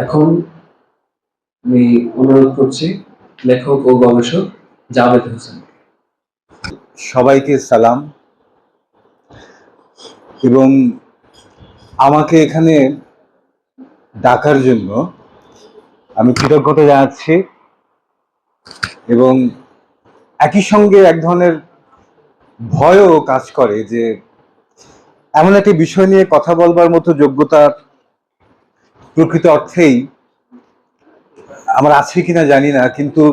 এখন আমি অনুরোধ করছি লেখক ও গবেষক জাভেদ হোসেন। সবাইকে সালাম এবং আমাকে এখানে ডাকার জন্য আমি কৃতজ্ঞতা জানাচ্ছি এবং একই সঙ্গে এক ধরনের ভয়ও কাজ করে যে এমন একটি বিষয় নিয়ে কথা বলবার মতো যোগ্যতা প্রকৃত অর্থেই আমার আছে কিনা জানি না, কিন্তু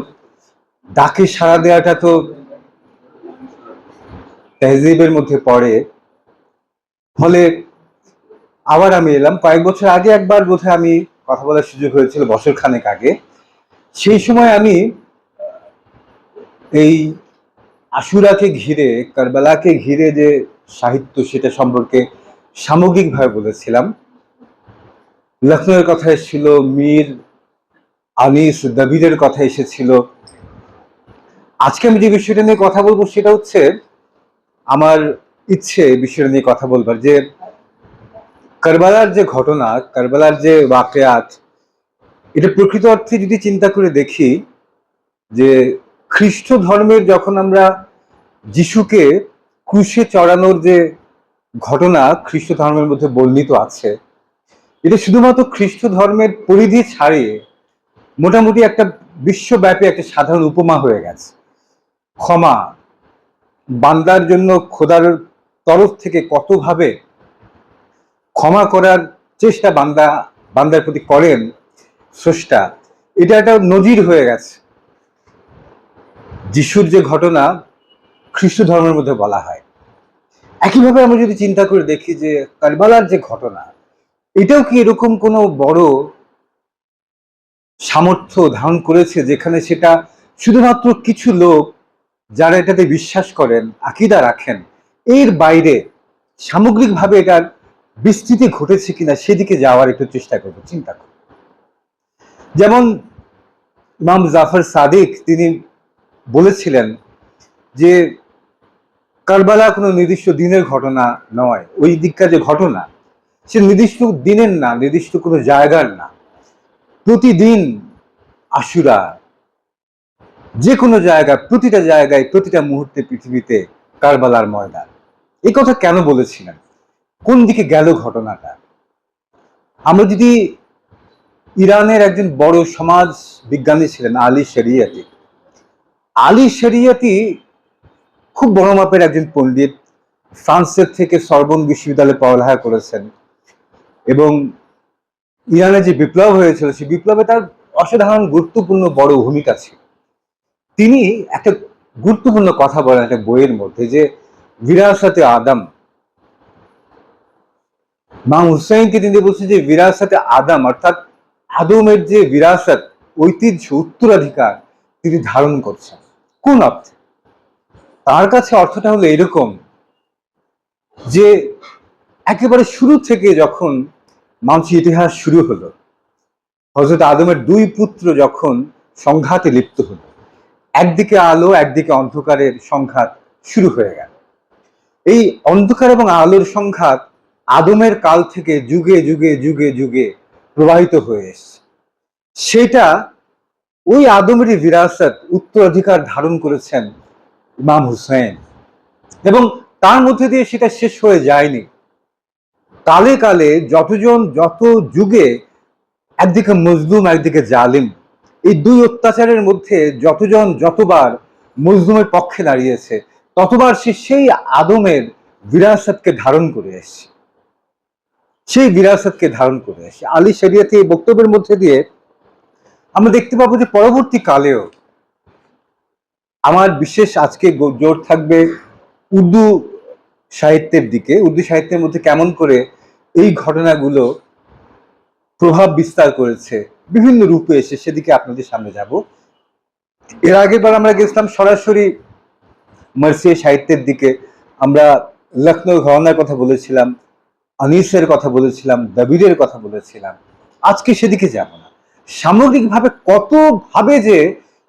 ডাকে সাড়া দেওয়াটা তো তেহজিবের মধ্যে পড়ে। ফলে আবার আমি এলাম। কয়েক বছর আগে একবার বোধহয় আমি কথা বলার সুযোগ হয়েছিল, বছর খানেক আগে। সেই সময় আমি এই আশুরাকে ঘিরে, কারবালাকে ঘিরে যে সাহিত্য, সেটা সম্পর্কে সামগ্রিকভাবে বলেছিলাম। লখনৌয়ের কথা এসেছিল, মীর আনিস দাবিরের কথা এসেছিল। আজকে আমি যে বিষয়টা নিয়ে কথা বলবো সেটা হচ্ছে আমার ইচ্ছে বিষয়টা নিয়ে কথা বলবার, যে কারবালার যে ঘটনা, কারবালার যে ওয়াকিয়াত, এটা প্রকৃত অর্থে যদি চিন্তা করে দেখি যে খ্রিস্ট ধর্মের যখন আমরা যিশুকে ক্রুশে চড়ানোর যে ঘটনা খ্রিস্ট ধর্মের মধ্যে বর্ণিত আছে, এটা শুধুমাত্র খ্রিস্ট ধর্মের পরিধি ছাড়িয়ে মোটামুটি একটা বিশ্বব্যাপী একটা সাধারণ উপমা হয়ে গেছে। ক্ষমা, বান্দার জন্য খোদার তরফ থেকে কতভাবে ক্ষমা করার চেষ্টা বান্দার প্রতি করেন স্রষ্টা, এটা একটা নজির হয়ে গেছে। যিশুর যে ঘটনা খ্রিস্ট ধর্মের মধ্যে বলা হয়, একইভাবে আমরা যদি চিন্তা করে দেখি যে কারবালার যে ঘটনা, এটাও কি এরকম কোনো বড় সামর্থ্য ধারণ করেছে যেখানে সেটা শুধুমাত্র কিছু লোক যারা এটাতে বিশ্বাস করেন, আকীদা রাখেন, এর বাইরে সামগ্রিকভাবে এটার বিস্তৃতি ঘটেছে কিনা সেদিকে যাওয়ার একটু চেষ্টা করবো, চিন্তা করব। যেমন ইমাম জাফর সাদিক তিনি বলেছিলেন যে কারবালা কোনো নির্দিষ্ট দিনের ঘটনা নয়, ওই দিককার যে ঘটনা সে নির্দিষ্ট দিনের না, নির্দিষ্ট কোনো জায়গার না, প্রতিদিন আশুরা, যে কোনো জায়গা, প্রতিটা জায়গায়, প্রতিটা মুহূর্তে পৃথিবীতে কারবালার ময়দান। এই কথা কেন বলেছিলেন? কোন দিকে গেল ঘটনাটা? আমরা যদি ইরানের একজন বড় সমাজ বিজ্ঞানী ছিলেন আলী শরিয়তি, আলী শরিয়তি খুব বড় মাপের একজন পণ্ডিত, ফ্রান্সের থেকে সরবন বিশ্ববিদ্যালয়ে পড়ালেখা করেছেন এবং ইরানে যে বিপ্লব হয়েছিল সেই বিপ্লবে তার অসাধারণ গুরুত্বপূর্ণ বড় ভূমিকা ছিল। তিনি একটা গুরুত্বপূর্ণ কথা বলেন একটা বইয়ের মধ্যে, যে বিরাসতে আদম, ইমাম হুসাইনকে তিনি বলছেন যে বিরাসতে আদম, অর্থাৎ আদমের যে বিরাসত, ঐতিহ্য, উত্তরাধিকার তিনি ধারণ করছেন। কোন অর্থে? তার কাছে অর্থটা হলো এরকম যে একেবারে শুরু থেকে যখন মানুষের ইতিহাস শুরু হলো, হযরত আদমের দুই পুত্র যখন সংঘাতে লিপ্ত হলো, একদিকে আলো একদিকে অন্ধকারের সংঘাত শুরু হয়ে গেল। এই অন্ধকার এবং আলোর সংঘাত আদমের কাল থেকে যুগে যুগে যুগে যুগে প্রবাহিত হয়ে এসছে। সেটা ওই আদমেরই বিরাসত, উত্তরাধিকার ধারণ করেছেন ইমাম হুসাইন, এবং তার মধ্যে দিয়ে সেটা শেষ হয়ে যায়নি। কালে কালে যতজন যত যুগে, একদিকে মজলুম একদিকে জালিম, এই দুই অত্যাচারের মধ্যে যতজন যতবার মজলুমের পক্ষে দাঁড়িয়েছে, ততবার সে সেই আদমের বিরাসতকে ধারণ করে এসছে, সেই বিরাসতকে ধারণ করে এসছে। আলী শরিয়তি এই বক্তব্যের মধ্যে দিয়ে আমরা দেখতে পাবো যে পরবর্তী কালেও আমার বিশেষ আজকে জোর থাকবে উর্দু সাহিত্যের দিকে। উর্দু সাহিত্যের মধ্যে কেমন করে এই ঘটনাগুলো প্রভাব বিস্তার করেছে বিভিন্ন রূপে এসে, সেদিকে আপনাদের সামনে যাব। এর আগের বার আমরা গেছিলাম সরাসরি মার্সিয়া সাহিত্যের দিকে। আমরা লখনৌ ঘরানার কথা বলেছিলাম, আনিসের কথা বলেছিলাম, দাবিরের কথা বলেছিলাম। আজকে সেদিকে যাব না। সামগ্রিকভাবে কতভাবে যে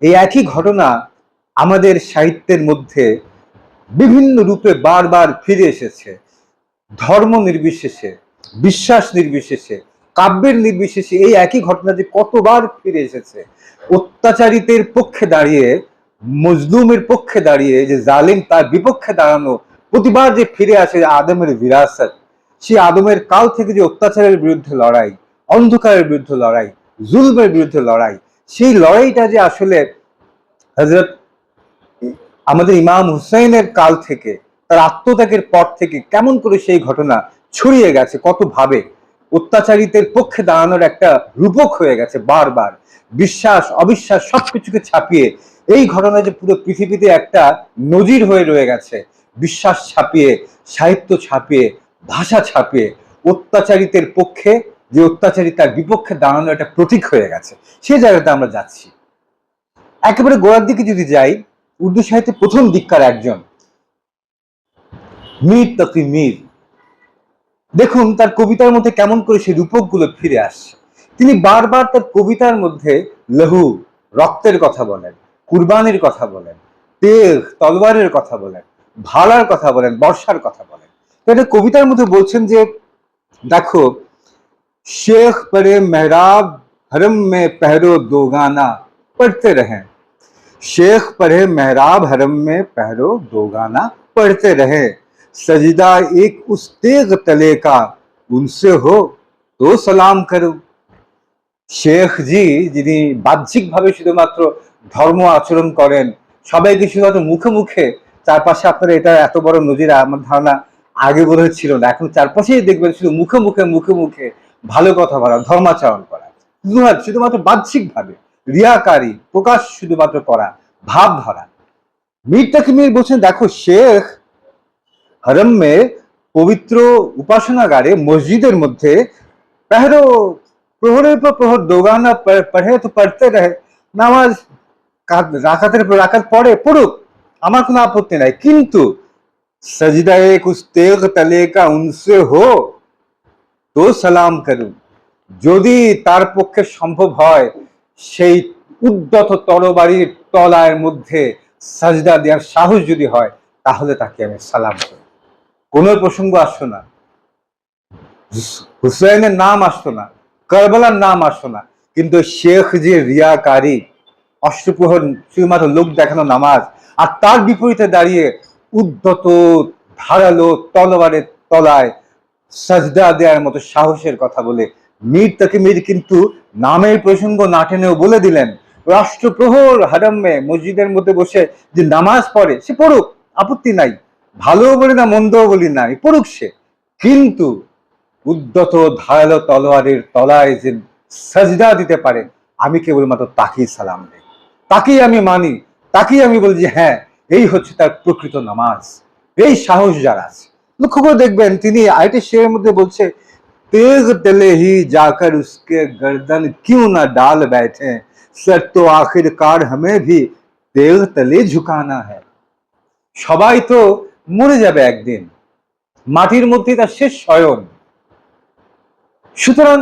এই একই ঘটনা আমাদের সাহিত্যের মধ্যে বিভিন্ন রূপে বারবার ফিরে এসেছে, ধর্ম নির্বিশেষে, বিশ্বাস নির্বিশেষে, কাব্যের নির্বিশেষে এই একই ঘটনা যে কতবার ফিরে এসেছে। অত্যাচারিতের পক্ষে দাঁড়িয়ে, মজলুমের পক্ষে দাঁড়িয়ে যে জালিম তার বিপক্ষে দাঁড়ানো, প্রতিবার যে ফিরে আসে আদমের বিরাসত, সেই আদমের কাল থেকে যে অত্যাচারের বিরুদ্ধে লড়াই, অন্ধকারের বিরুদ্ধে লড়াই, জুলমের বিরুদ্ধে লড়াই, সেই লড়াইটা যে আসলে হযরত আমাদের ইমাম হুসাইনের কাল থেকে, তার আত্মত্যাগের পর থেকে কেমন করে সেই ঘটনা ছড়িয়ে গেছে, কত ভাবে অত্যাচারিতের পক্ষে দাঁড়ানোর একটা রূপক হয়ে গেছে। বারবার বিশ্বাস অবিশ্বাস সবকিছুকে ছাপিয়ে এই ঘটনা যে পুরো পৃথিবীতে একটা নজির হয়ে রয়ে গেছে। বিশ্বাস ছাপিয়ে, সাহিত্য ছাপিয়ে, ভাষা ছাপিয়ে অত্যাচারিতের পক্ষে যে অত্যাচারী তার বিপক্ষে দাঁড়ানো একটা প্রতীক হয়ে গেছে। সেই জায়গাতে আমরা যাচ্ছি। একেবারে গোড়ার দিকে যদি যাই, উর্দু সাহিত্যে প্রথম দিককার একজন মীর তকি মীর, দেখুন তার কবিতার মধ্যে কেমন করে সেই রূপক গুলো ফিরে আসছে। তিনি বারবার তার কবিতার মধ্যে লহু, রক্তের কথা বলেন, কুরবানির কথা বলেন, তেগ তলবারের কথা বলেন, ভালার কথা বলেন, বর্ষার কথা বলেন। এটা কবিতার মধ্যে বলছেন যে দেখো, शेख परे मेहराब हरम में पहरो दोगाना पढ़ते रहे, शेख पढ़े मेहराब हरम में पहरो दोगाना पढ़ते रहे, सजदा एक उस तेग तले का उनसे हो तो সালাম করো। শেখ জি, যিনি বাহ্যিক ভাবে শুধুমাত্র ধর্ম আচরণ করেন, সবাইকে শুধুমাত্র মুখে মুখে, চারপাশে আপনারা এটা এত বড় নজির আমার ধারণা আগে বোধহয় ছিল না, এখন চারপাশেই দেখবেন শুধু মুখে মুখে মুখে মুখে ভালো কথা বলা, ধর্মাচরণ করা, শুধুমাত্র বাহ্যিক ভাবে রিয়াকারী প্রকাশ শুধুমাত্র করা, ভাব ধরা। মীর তকি মীর বলছেন দেখো, শেখ হরম মে, পবিত্র উপাসনাগারে মসজিদের মধ্যে পেহরো, প্রহরের পর প্রহর দোগানা পড়ে তো পড়তে রহে, নামাজ রাকাতের পর রাকাত পড়ে পড়ুক, আমার কোনো আপত্তি নাই, কিন্তু সজদা এক উস তেগ তলে কা উনসে হো তো সালাম করুন। যদি তার পক্ষে সম্ভব হয় সেই উদ্যত তরবারির তলার মধ্যে সাজদা দেওয়ার সাহস যদি হয়, তাহলে তাকে আমি সালাম করি। কোন প্রসঙ্গ আসতো না, হুসাইনের নাম আসতো না, কারবালার নাম আসতো না, কিন্তু শেখ যে রিয়াকারী, অষ্টপ্রহর শুধুমাত্র লোক দেখানো নামাজ, আর তার বিপরীতে দাঁড়িয়ে উদ্যত ধারালো তলোয়ারের তলায় সাজদা দেওয়ার মতো সাহসের কথা বলে মীর তকি মীর কিন্তু নামের প্রসঙ্গ না টেনেও বলে দিলেন, রাষ্ট্রপ্রহর হারামে মসজিদের মধ্যে বসে যে নামাজ পড়ে সে পড়ুক, আপত্তি নাই, ভালোও বলি না মন্দও বলি না, পড়ুক সে, কিন্তু উদ্যত ধারালো তলোয়ারের তলায় যে সাজদা দিতে পারে, আমি কেবলমাত্র তাকেই সালাম দেই, তাকেই আমি মানি, তাকেই আমি বলি যে হ্যাঁ, এই হচ্ছে তার প্রকৃত নামাজ। এই সাহস যার আছে, লক্ষ্য করে দেখবেন তিনি আরেকটি শেরের মধ্যে বলছে, तेग तले ही जाकर उसके गर्दन क्यों ना डाल बैठे, सर तो आखिरकार हमें भी तेग तले झुकाना है। সবাই তো মরে যাবে একদিন, মাটির মধ্যে তার শেষ শয়ন, সুতরাং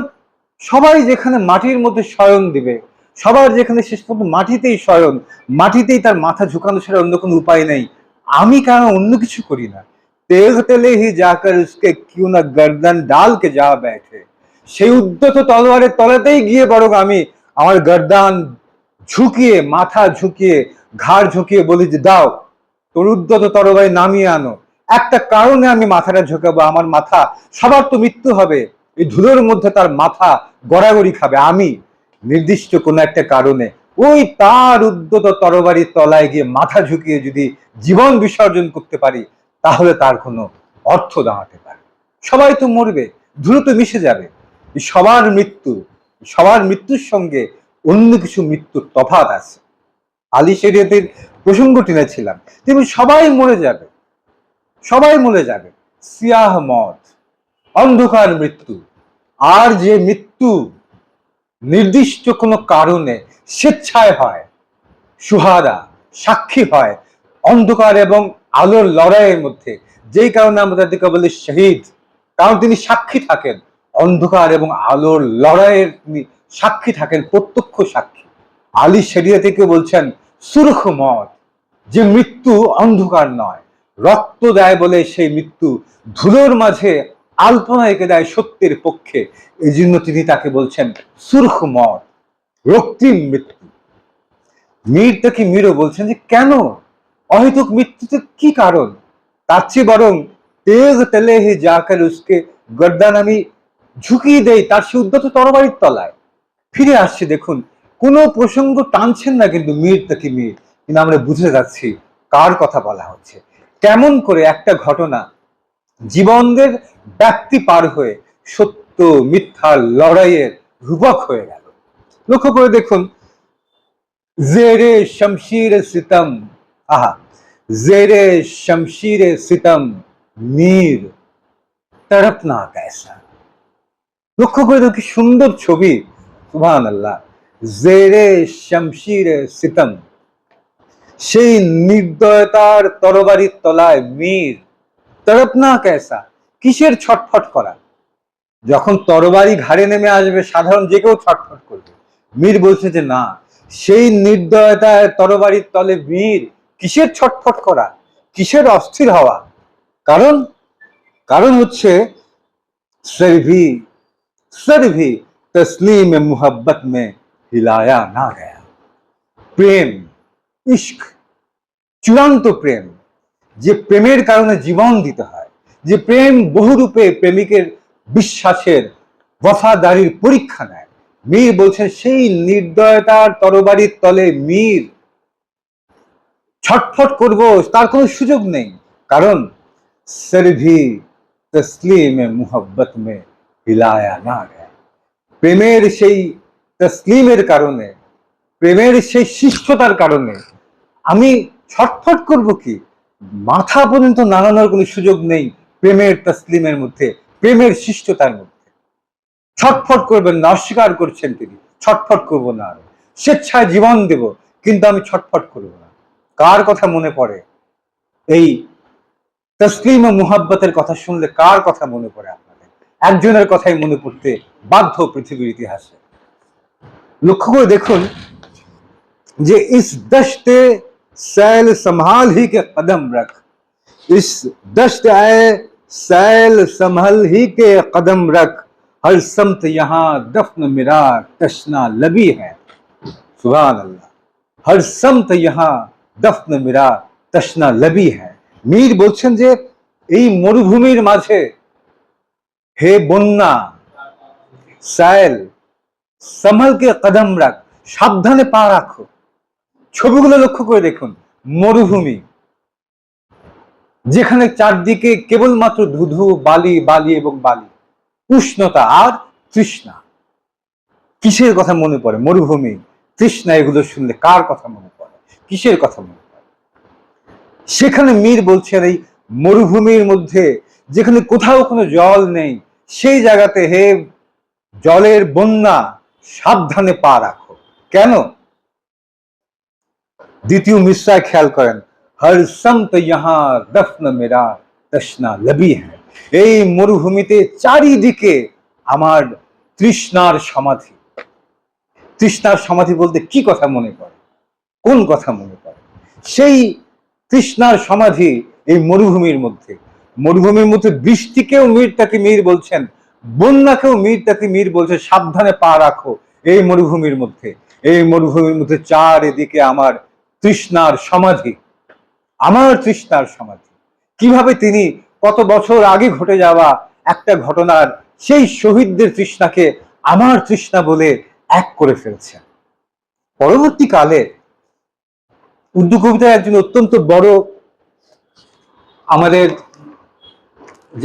সবাই যেখানে মাটির মধ্যে শয়ন দিবে, সবার যেখানে শেষ পর্যন্ত মাটিতেই শয়ন, মাটিতেই তার মাথা ঝুঁকানো ছাড়া অন্য কোনো উপায় নেই, আমি কেন অন্য কিছু করি না, তেগ তেলে হি যাকার উসকে কিউ না গর্দন ডাল কে যা बैठे, সেই উদ্যত তলোয়ারের তলাতেই গিয়ে বরং আমি আমার গর্দান ঝুঁকিয়ে, মাথা ঝুঁকিয়ে, ঘাড় ঝুঁকিয়ে বলি যে দাও, তোর উদ্যত তরবারি নামিয়ে আনো, একটা কারণে আমি মাথাটা ঝুঁকাবো, আমার মাথা, সবার তো মৃত্যু হবে, এই ধুলোর মধ্যে তার মাথা গড়াগড়ি খাবে, আমি নির্দিষ্ট কোন একটা কারণে ওই তার উদ্যত তরবারির তলায় গিয়ে মাথা ঝুঁকিয়ে যদি জীবন বিসর্জন করতে পারি, তাহলে তার কোনো অর্থ দাঁড়াতে পারে। সবাই তো মরবে, ধুলো তো মিশে যাবে, সবার মৃত্যু, সবার মৃত্যুর সঙ্গে অন্য কিছু মৃত্যুর তফাৎ আছে। আলী শরিয়তের প্রসঙ্গ টেনেছিলাম, তেমনি সবাই মরে যাবে, সবাই মরে যাবে, সিয়াহ মত, অন্ধকার মৃত্যু। আর যে মৃত্যু নির্দিষ্ট কোনো কারণে স্বেচ্ছায় হয়, সুহাদা সাক্ষী হয় অন্ধকার এবং আলোর লড়াইয়ের মধ্যে, যেই কারণে আমরা তাদেরকে বলি শহীদ, কারণ তিনি সাক্ষী থাকেন অন্ধকার এবং আলোর লড়াইয়ের, তিনি সাক্ষী থাকেন, প্রত্যক্ষ সাক্ষী। আলী শরিয়তে বলছেন সুরখ মত, যে মৃত্যু অন্ধকার নয়, রক্ত দেয় বলে সেই মৃত্যু ধুলোর মাঝে আলপনা এঁকে দেয় সত্যের পক্ষে। এই জন্য তিনি তাকে বলছেন সুরখ মত, রক্তিম মৃত্যু। মীর তাকে মীরও বলছেন যে কেন অহেতুক মৃত্যুতে কি কারণ, তার চেয়ে বরং তেজ তেলে হে যাকার উসকে গর্দান আমি ঝুঁকিয়ে দেই তার সে উদ্যত তরবারির তলায়। ফিরে আসছে দেখুন, কোনো প্রসঙ্গ টানছেন না কিন্তু মীর তাকি মীর, কিন্তু আমরা বুঝে যাচ্ছি কার কথা বলা হচ্ছে। কেমন করে একটা ঘটনা জীবনদের ব্যাপ্তি পার হয়ে সত্য মিথ্যার লড়াইয়ের রূপক হয়ে গেল। লক্ষ্য করে দেখুন, জেরে শমশির সিতম, আহা, জেরে শমশির সিতম মীর তড়পনা कैसा। লক্ষ্য করে দেখো কি সুন্দর ছবি, সুবহানাল্লাহ। জেরে শমশির সিতম, সেই নির্দয়তার তরবারির তলায় মীর তড়পনা कैसा, কিসের ছটফট করা। যখন তরবারি ঘাড়ে নেমে আসবে সাধারণ যে কেউ ছটফট করবে, মীর বলছে যে না, সেই নির্দয়তায় তরবারির তলে মীর কিসের ছটফট করা, কিসের অস্থির হওয়া। কারণ কারণ হচ্ছে সরভি সরভি তসলিম মোহব্বত মে হিলায়া না গয়া। প্রেম, ইশক, চূড়ান্ত প্রেম, যে প্রেমের কারণে জীবন দিতে হয়, যে প্রেম বহুরূপে প্রেমিকের বিশ্বাসের ওয়াফাদারির পরীক্ষা নেয়, মীর বলছেন সেই নির্দয়তার তরবারির তলে মীর ছটফট করব তার কোনো সুযোগ নেই। কারণ সরভি তসলিম মোহব্বত মে হিলায়া না গয়া। প্রেমের সেই তসলিমের কারণে, প্রেমের সেই শিষ্টতার কারণে আমি ছটফট করব কি, মাথা পর্যন্ত নাড়ানোর কোনো সুযোগ নেই প্রেমের তসলিমের মধ্যে, প্রেমের শিষ্টতার মধ্যে। ছটফট করবেন না, অস্বীকার করছেন তিনি, ছটফট করব না, আর স্বেচ্ছায় জীবন দেব কিন্তু আমি ছটফট করব না। কার কথা মনে পড়ে এই তসলিম ও মুহাব্বতের কথা শুনলে? কার কথা মনে পড়ে আপনাদের? একজনের কথাই মনে পড়তে বাধ্য পৃথিবীর ইতিহাসে। লক্ষ্য করে দেখুন যে ইস দশতে सैल संभाल ही के कदम रख, इस दश्त आए सैल संभल ही के कदम रख, हर समत यहाँ दफन मिरा तशना लबी है। सुभान अल्लाह। हर समत यहाँ दफन मिरा तशना लबी है। মীর বলছেন যে এই মরুভূমির মাঝে হে বন্যা, সাইল সম্ভল কে কদম রাখ, সাবধানে পা রাখো। ছবিগুলো লক্ষ্য করে দেখুন, মরুভূমি যেখানে চারদিকে কেবলমাত্র ধুধু, বালি বালি এবং বালি, উষ্ণতা আর তৃষ্ণা। কিসের কথা মনে পড়ে? মরুভূমি, তৃষ্ণা, এগুলো শুনলে কার কথা মনে পড়ে, কিসের কথা মনে পড়ে? সেখানে মীর বলছেন এই মরুভূমির মধ্যে যেখানে কোথাও কোনো জল নেই, সেই জায়গাতে হে জলের বন্যা, সাবধানে পা রাখো। কেন? দ্বিতীয় মিসরায় খেয়াল করেন, হর সমত ইহা দফন মেরা তশনা লবি হ্যাঁ। এই মরুভূমিতে চারিদিকে আমার তৃষ্ণার সমাধি। তৃষ্ণার সমাধি বলতে কি কথা মনে পড়ে, কোন কথা মনে পড়ে? সেই তৃষ্ণার সমাধি এই মরুভূমির মধ্যে। মরুভূমির মধ্যে বৃষ্টিকেও মীর তাকি মীর বলছেন, বন্যাকেও মীর তাকি মীর বলছে সাবধানে পা রাখো এই মরুভূমির মধ্যে। এই মরুভূমির মধ্যে চারিদিকে আমার তৃষ্ণার সমাধি, আমার তৃষ্ণার সমাধি। কিভাবে তিনি কত বছর আগে ঘটে যাওয়া একটা ঘটনার সেই শহীদদের তৃষ্ণাকে আমার তৃষ্ণা বলে এক করে ফেলছেন। পরবর্তীকালে উর্দু কবিতার একজন অত্যন্ত বড়, আমাদের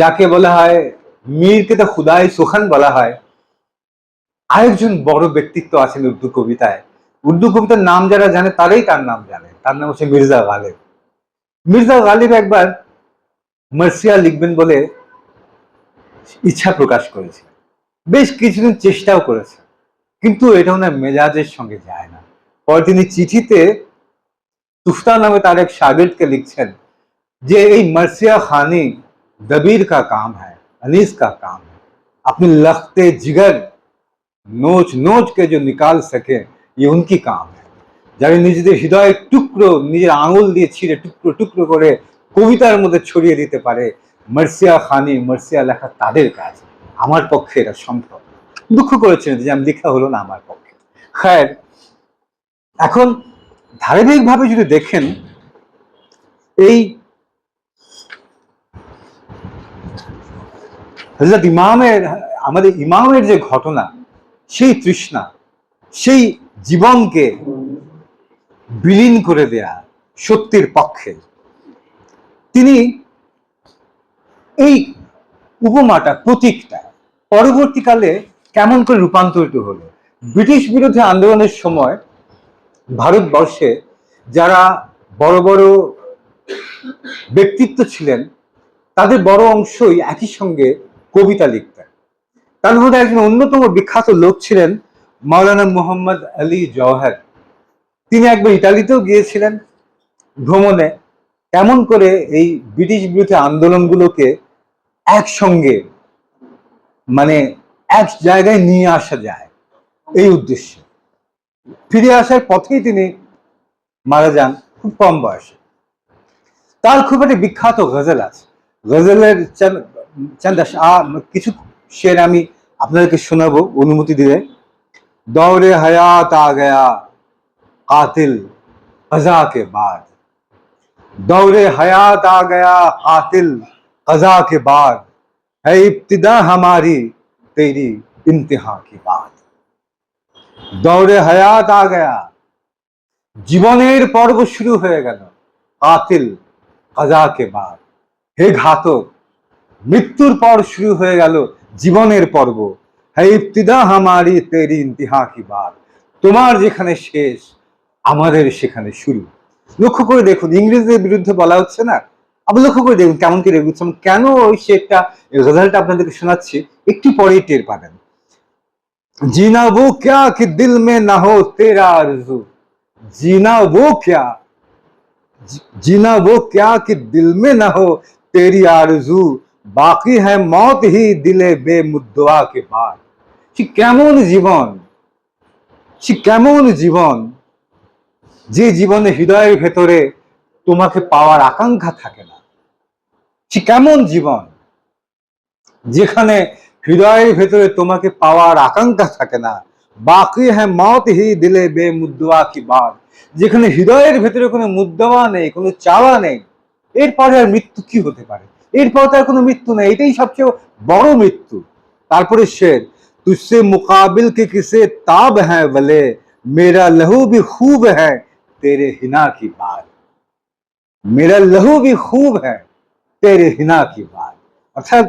যাকে বলা হয় মীরকে তো খুদাই সুখান বলা হয়, আরেকজন বড় ব্যক্তিত্ব আছেন উর্দু কবিতায়। উর্দু কবিতার নাম যারা জানে তারাই তার নাম জানে, তার নাম হচ্ছে মির্জা গালিব। মির্জা গালিব একবার মার্সিয়া লিখবেন বলে ইচ্ছা প্রকাশ করেছে, বেশ কিছুদিন চেষ্টাও করেছে, কিন্তু এটা ওনার মেজাজের সঙ্গে যায় না। পরে তিনি চিঠিতে তুফতা নামে তার এক শাগির্দকে লিখছেন যে এই মার্সিয়া খানি দবির কা কাম হ্যায়, अनीस का काम है, अपने लखते जिगर নোচ নোচ কে যে নিকাল সকে ये उनकी काम है। যারা নিজেদের হৃদয়ের টুকরো নিজের আঙুল দিয়ে ছিঁড়ে টুকরো টুকরো করে কবিতার মধ্যে ছড়িয়ে দিতে পারে, মার্সিয়া খানি, মার্সিয়া লেখা তাদের কাজ, আমার পক্ষে এটা সম্ভব। দুঃখ করেছেন যে আমি লেখা হলো না আমার পক্ষে। হ্যাঁ, এখন ধারাবাহিকভাবে যদি দেখেন, এই হযরত ইমামের, আমাদের ইমামের যে ঘটনা, সেই তৃষ্ণা, সেই জীবনকে বিলীন করে দেয়া সত্যের পক্ষে, তিনি এই উপমাটা, প্রতীকটা পরবর্তীকালে কেমন করে রূপান্তরিত হলো। ব্রিটিশ বিরোধী আন্দোলনের সময় ভারতবর্ষে যারা বড় বড় ব্যক্তিত্ব ছিলেন, তাদের বড় অংশই একই সঙ্গে কবিতা লিখতেন। তার মধ্যে একজন অন্যতম বিখ্যাত লোক ছিলেন মাওলানা মুহাম্মদ আলী জওহর। তিনি একবার ইতালিতেও গিয়েছিলেন ভ্রমণে, কেমন করে এই ব্রিটিশ বিরোধী আন্দোলনগুলোকে একসঙ্গে, মানে এক জায়গায় নিয়ে আসা যায়, এই উদ্দেশ্যে। ফিরে আসার পথেই তিনি মারা যান খুব কম বয়সে। তার খুব একটা বিখ্যাত গজল আছে। গজলের কিছু শের আমি আপনাদেরকে শোনাবো, অনুমতি দিলে। দৌরে হায়াত আ গয়া কাতিল कज़ा के बाद, दौरे हयात आ गया कातिल कज़ा के बाद, है इब्तिदा हमारी तेरी इंतहा की बात। दौरे हयात आ गया, জীবনের পর্ব শুরু হয়ে গেল, কাতিল কজা কে বাদ, হে ঘাতক, মৃত্যুর পর শুরু হয়ে গেল জীবনের পর্ব। হ্যাঁ ইবতিদা হামারি তেরি ইন্তিহা কি বাত, তোমার যেখানে শেষ আমাদের সেখানে শুরু। লক্ষ্য করে দেখুন, ইংরেজদের বিরুদ্ধে বলা হচ্ছে না, আপনি লক্ষ্য করে দেখুন কেমন কি রেগুচ্ছেন। কেন ওই শেরটা, গজলটা আপনাদেরকে শোনাচ্ছি, একটু পরেই টের পাবেন। जीना वो क्या कि दिल में ना हो तेरा आरज़ू, जीना वो क्या, जीना वो क्या कि दिल में ना हो तेरी आरज़ू, बाकी है मौत ही दिले बेमुद्दवा के बाद। সে কেমন জীবন, সে কেমন জীবন, যে জীবনে হৃদয়ের ভেতরে তোমাকে পাওয়ার আকাঙ্ক্ষা থাকে না। সে কেমন জীবন যেখানে হৃদয়ের ভেতরে তোমাকে পাওয়ার আকাঙ্ক্ষা থাকে না। বাকি হ্যাঁ মত হি দিলে বেমুদ্দা কি বাত, যেখানে হৃদয়ের ভেতরে কোনো মুদ্দাওয়া নেই, কোনো চাওয়া নেই, এরপরে আর মৃত্যু কি হতে পারে? এরপর তার কোনো মৃত্যু নেই, এটাই সবচেয়ে বড় মৃত্যু। তারপরে শের, তুঝসে মুকাবিল কে কিসে তাব হ্যাঁ বলে, মেরা লহু ভি খুব হ্যাঁ তেরে হিনা কি বাত, মেরা লহু ভি খুব হ্যাঁ তেরে হিনা কি বাত। অর্থাৎ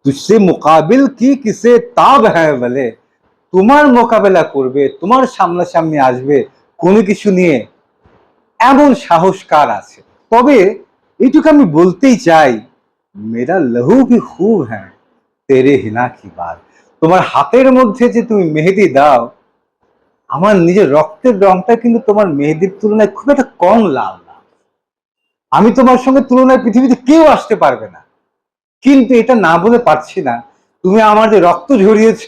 তুঝসে মুকাবিল কি কিসে তাব হ্যাঁ বলে, তোমার মোকাবেলা করবে, তোমার সামনাসামনি আসবে কোনো কিছু নিয়ে, এমন সাহস কার আছে? তবে এইটুকু আমি বলতেই চাই, মেরা লহু ভি খুব হ্যাঁ তেরে হিনা কি বাত, তোমার হাতের মধ্যে যে তুমি মেহেদি দাও, আমার নিজের রক্তের রংটা কিন্তু তোমার মেহেদির তুলনায় খুব একটা কম লাল না। আমি তোমার সঙ্গে তুলনায় পৃথিবীতে কেউ আসতে পারবে না, কিন্তু এটা না বলে পারছি না, তুমি আমার যে রক্ত ঝরিয়েছ,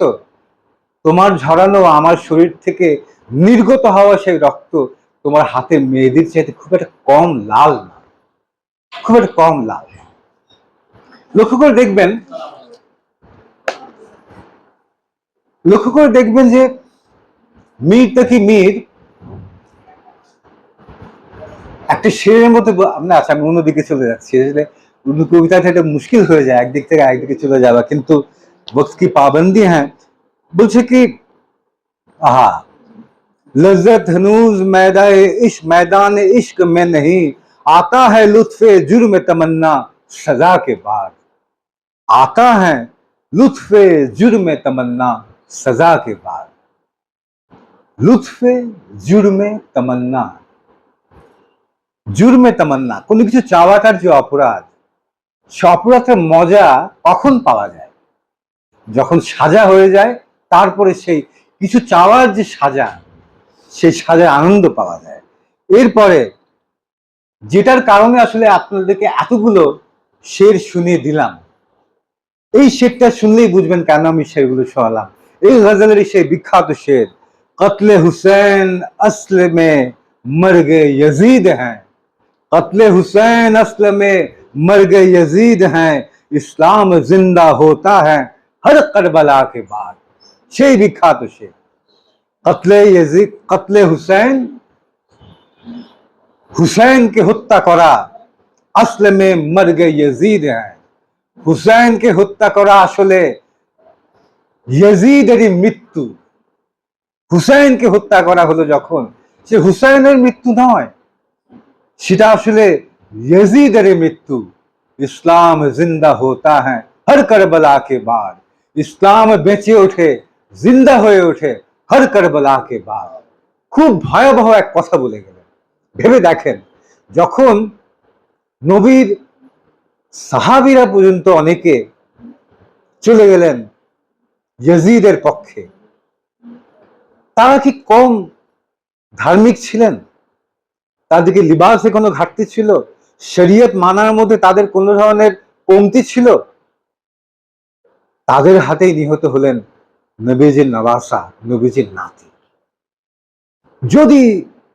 তোমার ঝরানো আমার শরীর থেকে নির্গত হওয়া সেই রক্ত তোমার হাতে মেহেদির চাইতে খুব একটা কম লাল না, খুব একটা কম লাল। লক্ষ্য করে দেখবেন, লক্ষ্য করে দেখবেন যে মীর তাকি মীর একটা শেরের মধ্যে, আমরা আচ্ছা আমি অন্যদিকে চলে যাচ্ছি, আসলে উর্দু কবিতা থেকে মুশকিল হয়ে যায় একদিক থেকে আরেকদিকে চলে যাওয়া, কিন্তু वक्त की पाबंदी है। বলছে কি, আহা, लज्जत हनूज मैदान इश्क में नहीं, आता है लुत्फे जुर्म तमन्ना सजा के बाद, आता है लुत्फे जुर्म तमन्ना सजा के बाद, লুৎফে জুরমে তামান্না, জুরমে তামান্না, কোনো কিছু চাওয়াটার যে অপরাধ, সে অপরাধের মজা কখন পাওয়া যায়? যখন সাজা হয়ে যায়, তারপরে সেই কিছু চাওয়ার যে সাজা, সেই সাজার আনন্দ পাওয়া যায়। এরপরে যেটার কারণে আসলে আপনাদেরকে এতগুলো শের শুনিয়ে দিলাম, এই শেরটা শুনলেই বুঝবেন কেন আমি শেরগুলো শোনালাম। এই গজলের সেই বিখ্যাত শের, কতলে হুসैन अस्ल में मर गए यजीद हैं, कत्ले हुसैन अस्ल में मर गए यजीद हैं, इस्लाम जिंदा होता है हर करबला के बाद। সেই বিখ্যাত সে কতলে यजीद, কতলে হুসैन, হুসैनকে হত্যা করা আসলে মে মর গে यजीद हैं। হুসैनকে হত্যা করা আসলে यजीদেরই মৃত্যু। হুসैनকে হত্যা করা হলো যখন, সে হুসैনের মৃত্যু নয়, সেটা আসলে यजीদের মৃত্যু। ইসলাম জিন্দা হোতা হ্যাঁ হর কারবালা কে বাদ। ইসলাম বেঁচে ওঠে, জিন্দা হয়ে ওঠে হর কারবালা কে বাদ। খুব ভয়াবহ এক কথা বলে গেলেন। ভেবে দেখেন, যখন নবীর সাহাবীরা পর্যন্ত অনেকে চলে গেলেন यजीদের পক্ষে, তারা কি কম ধার্মিক ছিলেন? তাদেরকে লিবাসে কোনো ঘাটতি ছিল? শরীয়ত মানার মধ্যে তাদের কোনো ধরনের কমতি ছিল? তাদের হাতেই নিহত হলেন নবীজির নওয়াসা, নবীজির নাতি। যদি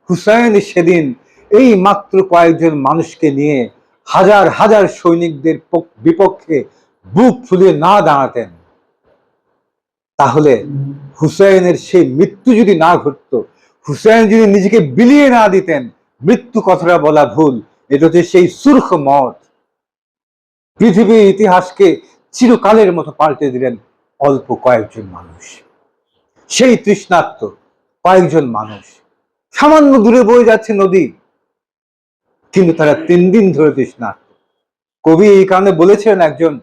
হুসাইন সেদিন এই মাত্র কয়েকজন মানুষকে নিয়ে হাজার হাজার সৈনিকদের বিপক্ষে বুক ফুলিয়ে না দাঁড়াতেন, তাহলে হুসাইনের সেই মৃত্যু যদি না ঘটতো, হুসাইন যদি নিজেকে বিলিয়ে না দিতেন, মৃত্যু কথাটা বলা ভুল, এটা হচ্ছে সেই সুরখ মত। পৃথিবীর ইতিহাসকে চিরকালের মতো পাল্টে দিলেন অল্প কয়েকজন মানুষ, সেই তৃষ্ণার্ত কয়েকজন মানুষ। সামান্য দূরে বয়ে যাচ্ছে নদী, কিন্তু তারা 3 দিন ধরে তৃষ্ণার্ত। কবি এই কারণে বলেছেন, একজন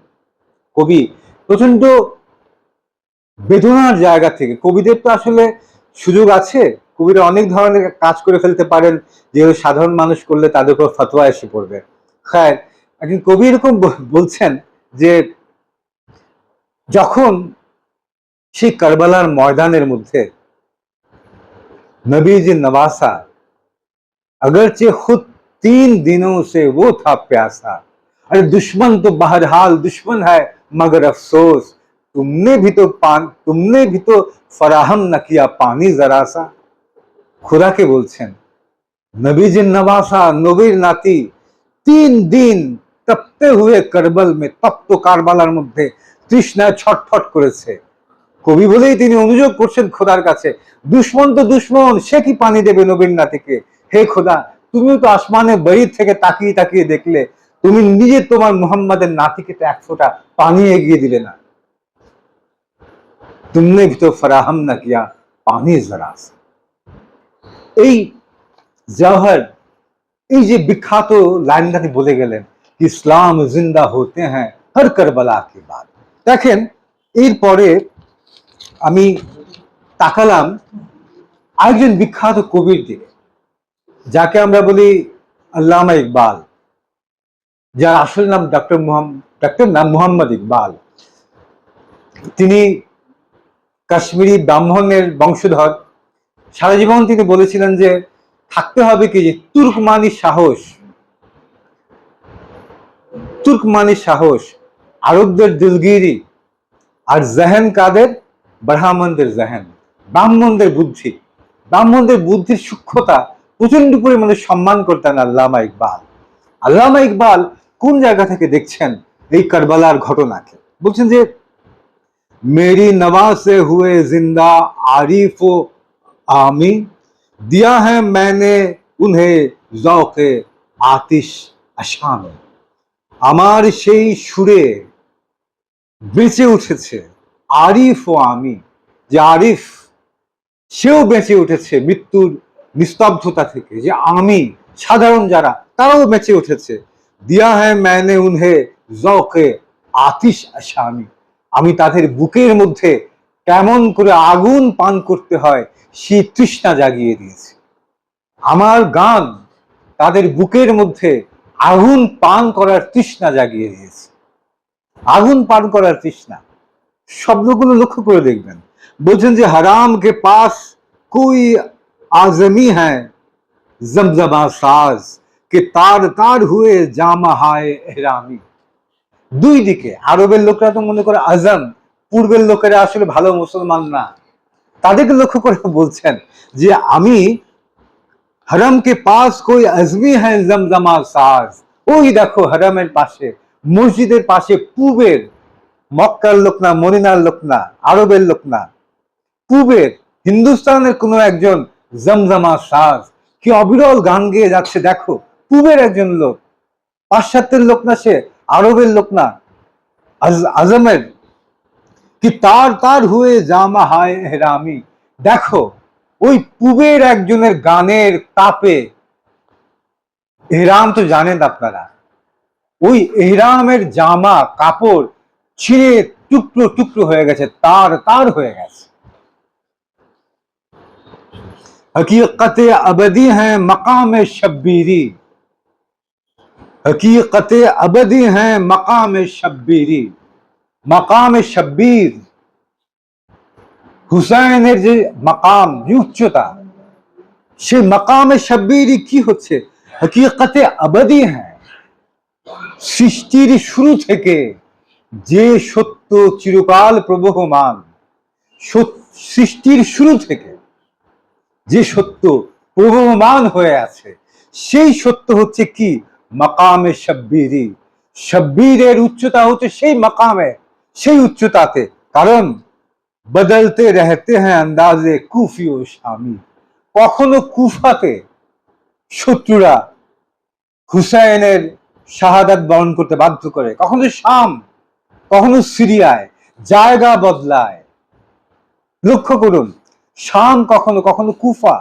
কবি প্রচন্ড বেদনার জায়গা থেকে, কবিদের তো আসলে সুযোগ আছে, কবিরা অনেক ধরনের কাজ করে ফেলতে পারেন, যেগুলো সাধারণ মানুষ করলে তাদের উপর ফতোয়া এসে পড়বে। হ্যাঁ, একজন কবি এরকম বলছেন যে যখন সেই কারবালার ময়দানের মধ্যে নবীজি নওয়াসা अगरचे खुद 3 दिनों से वो था प्यासा, अरे दुश्मन तो बहरहाल दुश्मन है मगर अफसोस, तुमने भी तो फराहम न किया पानी जरा सा। खुदा के बोलছেন, নবীজির নওয়াসা, নবীর নাতি 3 দিন তপতে হুয়ে কারবাল মে, তপ্ত কারবালার মধ্যে তৃষ্ণায় ছটফট করেছে। কবি বলেই তিনি অনুযোগ করছেন খোদার কাছে, দুশ্মন তো দুশ্মন, সে কি পানি দেবে নবীর নাতিকে? হে খোদা, তুমিও তো আসমানে বাইর থেকে তাকিয়ে তাকিয়ে দেখলে, তুমি নিজে তোমার মুহাম্মাদের নাতিকে তো এক ফোঁটা পানি এগিয়ে দিলে না। তুমনে ভি তো ফরাহম না কিয়া পানি জরা সা। এই জওহর, এই যে বিখ্যাত লাইনটাকে বলে গেলেন, ইসলাম জিন্দা হতে হ্যাঁ হর কারবালা কে বাদ। দেখেন, এরপরে আমি তাকালাম আরেকজন বিখ্যাত কবির দিকে, যাকে আমরা বলি আল্লামা ইকবাল, যার আসল নাম ডক্টর নাম মোহাম্মদ ইকবাল। তিনি কাশ্মীরি ব্রাহ্মণের বংশধর। সারা জীবন তিনি বলেছিলেন যে থাকতে হবে কি, যে তুর্কমানি সাহস, আরবদের দিলগিরি, আর জেহেন কাদের, ব্রাহ্মণদের জেহেন, ব্রাহ্মণদের বুদ্ধির সূক্ষ্মতা প্রচন্ড পরিমাণে সম্মান করতেন আল্লামা ইকবাল। আল্লামা ইকবাল কোন জায়গা থেকে দেখছেন এই কারবালার ঘটনাকে? বলছেন যে मेरी नवा से हुए जिंदा आरिफ व आमी, दिया है मैंने उन्हें ज़ौक़े आतिश अशामी। আমার সেই সুরে বেঁচে উঠেছে আরিফ ও আমি, যে আরিফ সেও বেঁচে উঠেছে মৃত্যুর নিস্তব্ধতা থেকে, যে আমি সাধারণ যারা তারাও বেঁচে উঠেছে। দিয়া হ্যাঁ मैंने उन्हें ज़ौक़े आतिश अशामी, আমি তাদের বুকের মধ্যে কেমন করে আগুন পান করতে হয় সেই তৃষ্ণা জাগিয়ে দিয়েছি। আমার গান তাদের বুকের মধ্যে আগুন পান করার তৃষ্ণা জাগিয়ে দিয়েছে। আগুন পান করার তৃষ্ণা, শব্দগুলো লক্ষ্য করে দেখবেন। বলছেন যে হারাম কে পাস কোই আজমি হ্যায় জমজমা সাজ, কে তার তার হুয়ে জামা হায় এহরামি। দুই দিকে, আরবের লোকেরা তো মনে করে আজম, পূর্বের লোকেরা আসলে ভালো মুসলমান না, তাদেরকে লক্ষ্য করে বলছেন যে আমি হরম কে পাস কোই আজমি হ্যায় জমজমা সাজ, ওই দেখো হারামের পাশে, মসজিদের পাশে, পূবের, মক্কার লোক না, মদিনার লোক না, আরবের লোক না, পূবের হিন্দুস্তানের কোনো একজন জমজমা সাজ কি অবিরল গান গেয়ে যাচ্ছে দেখো, পূবের একজন লোক, পাশ্চাত্যের লোক না, সে আরবের লোক না, আজমের কি তার তার হুয়ে জামা হায় হেরামি। দেখো ওই পূবের একজনের গানের তাপে, এহরাম তো জানেন আপনারা, ওই এহরামের জামা কাপড় ছিঁড়ে টুকরো টুকরো হয়ে গেছে, তার তার হয়ে গেছে। हकीकत अबदी है मकाम शब्बीरी, हकीकत अबदी है मकाम शब्बीरी। मकाम शब्बीर হুসাইনের যে মাকাম, যে উচ্চতা, সে মাকামে শব্বিরি কি হচ্ছে, হকিকতে আবাদি হ্যাঁ, সৃষ্টির শুরু থেকে যে সত্য চিরকাল প্রবহমান, সৃষ্টির শুরু থেকে যে সত্য প্রবহমান হয়ে আছে, সেই সত্য হচ্ছে কি মাকামে শব্বিরি। শব্বিরের উচ্চতা হচ্ছে সেই মাকামে, সেই উচ্চতাতে। কারণ বদলতে রহতে হ্যাঁ আন্দাজে কুফি ও শামি। কখনো কুফাতে শত্রুরা হুসাইনের শাহাদাত বরণ করতে বাধ্য করে, কখনো শাম, কখনো সিরিয়ায়, জায়গা বদলায়। লক্ষ্য করুন, শাম কখনো কখনো কুফা,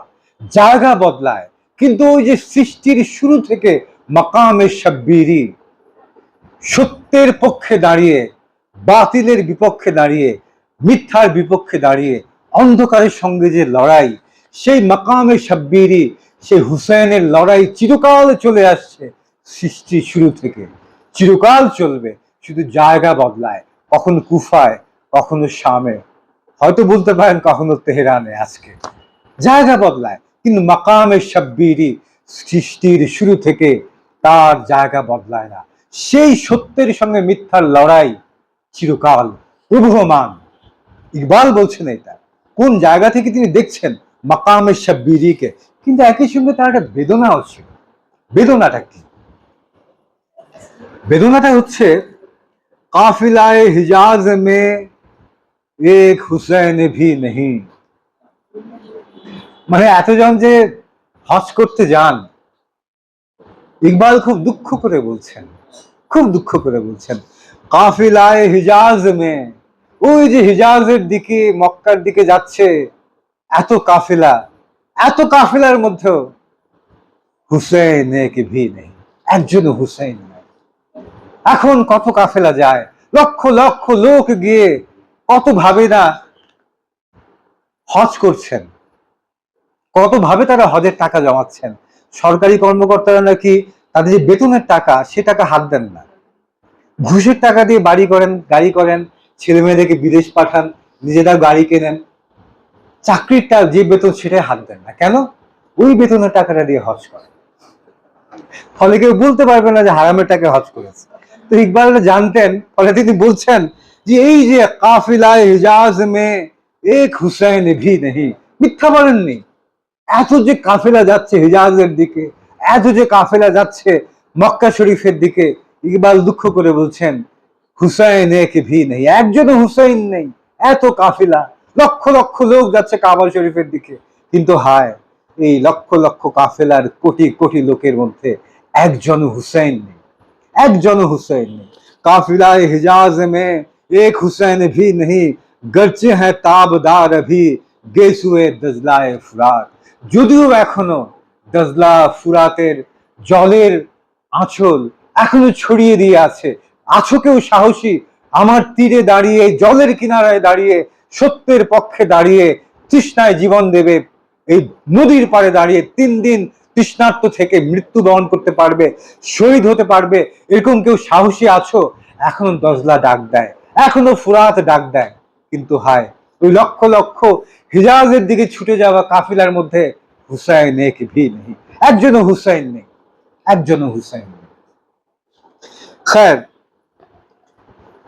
জায়গা বদলায়, কিন্তু ওই যে সৃষ্টির শুরু থেকে মাকামে শব্বিরি, সত্যের পক্ষে দাঁড়িয়ে, বাতিলের বিপক্ষে দাঁড়িয়ে, মিথ্যার বিপক্ষে দাঁড়িয়ে, অন্ধকারের সঙ্গে যে লড়াই, সেই মাকামে শব্বিরি, সেই হুসাইনের লড়াই চিরকাল চলে আসছে, সৃষ্টির শুরু থেকে চিরকাল চলবে, শুধু জায়গা বদলায়, কখনো কুফায়, কখনো শামে, হয়তো বলতে পারেন কখনো তেহরানে। আজকে জায়গা বদলায়, কিন্তু মাকামে শব্বিরি সৃষ্টির শুরু থেকে তার জায়গা বদলায় না। সেই সত্যের সঙ্গে মিথ্যার লড়াই চিরকাল প্রবহমান। ইকবাল বলছেন এটা, কোন জায়গা থেকে তিনি দেখছেন মাকামে শব্বিরিকে, কিন্তু একই সঙ্গে তার একটা বেদনাও ছিল। বেদনাটা কি? বেদনাটা হচ্ছে কাফিলায়ে হিজাজ মে এক হুসैन भी नहीं। মানে এতজন যে হজ করতে যান, ইকবাল খুব দুঃখ করে বলছেন, খুব দুঃখ করে বলছেন, কাফিলায়ে হিজাজ মে, ওই যে হিজাজের দিকে, মক্কার দিকে যাচ্ছে এত কাফিলা, এত কাফিলার মধ্যেও হুসैन एक भी नहीं, একজনও হুসাইন নাই। এখন কত কাফেলা যায়, লক্ষ লক্ষ লোক গিয়ে কত ভাবে না হজ করছেন, কত ভাবে তারা হজের টাকা জমাচ্ছেন। সরকারি কর্মকর্তারা নাকি তাদের যে বেতনের টাকা, সে টাকা হাত দেন না, ঘুষের টাকা দিয়ে বাড়ি করেন, গাড়ি করেন, ছেলে মেয়েদেরকে বিদেশ পাঠান, নিজেরা গাড়ি কেনেন, চাকরিটা যে বেতন সেটাই হাত দেন না। কেন? ওই বেতনের টাকাটা দিয়ে হজ করেন। ফলে কেউ বলতে পারবে না যে হারামের টাকা হজ করেছে। তো ইকবাল জানতেন, ফলে তিনি বলছেন যে এই যে কাফিলায়ে হিজাজ মে এক হুসাইন ভি নেহি, মিথ্যা বলেননি। এত যে কাফেলা যাচ্ছে হিজাজের দিকে, এত যে কাফেলা যাচ্ছে মক্কা শরীফের দিকে, ইকবাল দুঃখ করে বলছেন হুসাইন এক ভি নেই, একজনও হুসাইন নেই। এত কাফিলা, লক্ষ লক্ষ লোক যাচ্ছে কাবা শরীফের দিকে, কিন্তু হায়, এই লক্ষ লক্ষ কাফেলার কোটি কোটি লোকের মধ্যে একজনও হুসাইন নেই, একজনও হুসাইন নেই। কাফিলায়ে হিজাজ মে এক হুসাইন ভি নেই, গরচে হ্যাঁ তাবদার अभी গেসুয়ে দজলায়ে ফুরাত। যদিও এখনো দজলা ফুরাতের জলের আঁচল এখনো ছড়িয়ে দিয়ে আছে, আছো কেউ সাহসী আমার তীরে দাঁড়িয়ে, জলের কিনারায় দাঁড়িয়ে, সত্যের পক্ষে দাঁড়িয়ে, তৃষ্ণায় জীবন দেবে, এই নদীর পাড়ে দাঁড়িয়ে 3 দিন তৃষ্ণার্ত থেকে মৃত্যুবরণ করতে পারবে, শহীদ হতে পারবে, এরকম কেউ সাহসী আছো? এখনো দজলা ডাক দেয়, এখনো ফুরাত ডাক দেয়, কিন্তু হায়, ওই লক্ষ লক্ষ হিজাজের দিকে ছুটে যাওয়া কাফিলার মধ্যে হুসাইন এক ভি নেই, একজনও হুসাইন নেই, একজনও হুসাইন নেই। খैर,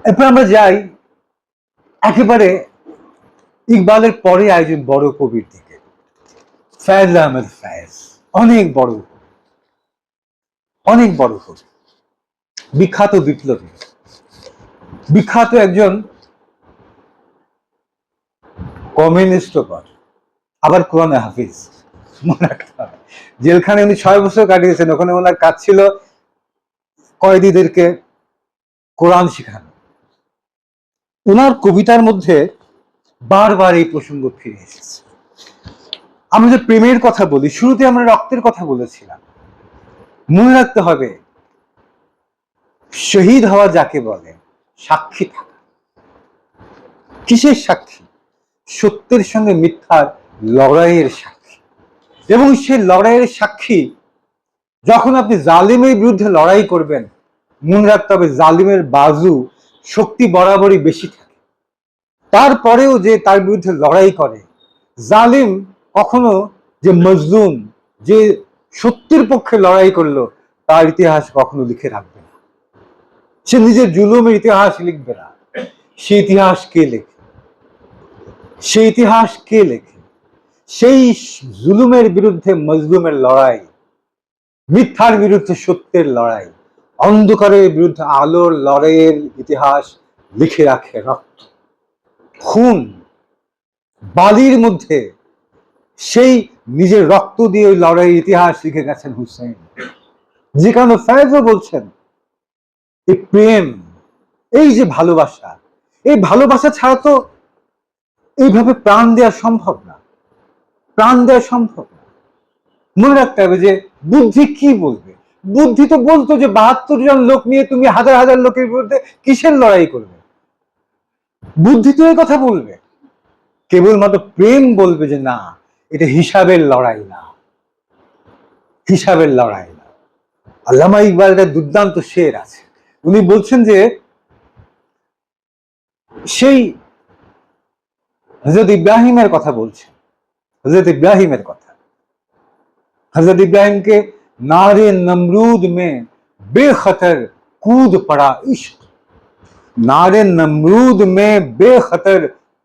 এরপর আমরা যাই একেবারে ইকবালের পরে একজন বড় কবির দিকে, ফয়েজ আহমেদ ফয়েজ। অনেক বড়, অনেক বড় কবি। বিখ্যাত বিপ্লবী, বিখ্যাত একজন কমিউনিস্ট, আবার কোরআনে হাফিজ। মনে রাখতে হবে, জেলখানে উনি 6 বছর কাটিয়েছেন। ওখানে ওনার কাজ ছিল কয়েদিদেরকে কোরআন শেখানো। ওনার কবিতার মধ্যে বারবার এই প্রসঙ্গ ফিরে এসেছে। আমরা যে প্রেমের কথা বলি, শুরুতে আমরা রক্তের কথা বলেছিলাম। মনে রাখতে হবে, শহীদ হওয়া যাকে বলে, সাক্ষী থাকা। কিসের সাক্ষী? সত্যের সঙ্গে মিথ্যার লড়াইয়ের সাক্ষী। এবং সেই লড়াইয়ের সাক্ষী যখন আপনি জালিমের বিরুদ্ধে লড়াই করবেন, মনে রাখতে হবে জালিমের বাজু শক্তি বরাবরই বেশি থাকে। তারপরেও যে তার বিরুদ্ধে লড়াই করে, জালিম কখনো যে মজলুম, যে সত্যের পক্ষে লড়াই করলো, তার ইতিহাস কখনো লিখে রাখবে না। সে নিজের জুলুমের ইতিহাস লিখবে না। সে ইতিহাস কে লেখে? সে ইতিহাস কে লেখে? সেই জুলুমের বিরুদ্ধে মজলুমের লড়াই, মিথ্যার বিরুদ্ধে সত্যের লড়াই, অন্ধকারের বিরুদ্ধে আলোর লড়াইয়ের ইতিহাস লিখে রাখে রক্ত, খুন, বালির মধ্যে সেই নিজের রক্ত দিয়ে ওই লড়াইয়ের ইতিহাস লিখে গেছেন হুসেন। যে কারণে ফয়েজও বলছেন, এই প্রেম, এই যে ভালোবাসা, এই ভালোবাসা ছাড়া তো এইভাবে প্রাণ দেওয়া সম্ভব না। প্রাণ দেওয়া সম্ভব না। মনে রাখতে হবে যে বুদ্ধি কি বলবে? বুদ্ধি তো বলতো যে 72 জন লোক নিয়ে তুমি হাজার হাজার লোকের বিরুদ্ধে কিসের লড়াই করবে? বুদ্ধি তো এই কথা বলবে। কেবলমাত্র প্রেম বলবে যে না, এটা হিসাবের লড়াই না, হিসাবের লড়াই না। আল্লামা ইকবালের দুর্দান্ত শের আছে। উনি বলছেন যে সেই হযরত ইব্রাহিমের কথা বলছেন, হযরত ইব্রাহিমের কথা। हजरत इब्राहिम के नारे नमरूद में बेखतर कूद पड़ा इश्क, नारे नमरूद में बेखतर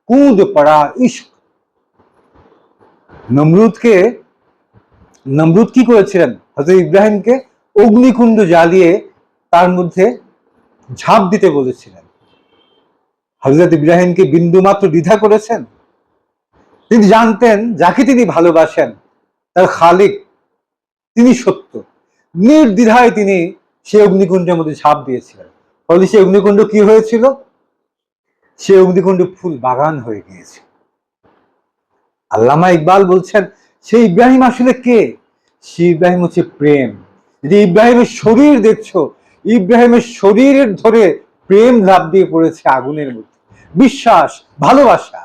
कूद पड़ा इश्क। নমরুদ কি করেছিলেন? হযরত ইব্রাহিমকে অগ্নিকুণ্ড জ্বালিয়ে তার মধ্যে ঝাঁপ দিতে বলেছিলেন। হযরত ইব্রাহিমকে বিন্দুমাত্র দ্বিধা করেছেন? তিনি জানতেন যাকে তিনি ভালোবাসেন তার খালিক, তিনি সত্য। নির্দ্বিধায় তিনি সেই অগ্নিকুণ্ডের মধ্যে ঝাঁপ দিয়েছিলেন। ফলে সেই অগ্নিকুণ্ড কি হয়েছিল? সেই অগ্নিকুণ্ড ফুল বাগান হয়ে গিয়েছে। আল্লামা ইকবাল বলছেন, সেই ইব্রাহিম আসলে কে? সেই ইব্রাহিম হচ্ছে প্রেম। যে ইব্রাহিমের শরীর দেখছো, ইব্রাহিমের শরীরের ধরে প্রেম লাভ দিয়ে পড়েছে আগুনের মধ্যে। বিশ্বাস, ভালোবাসা,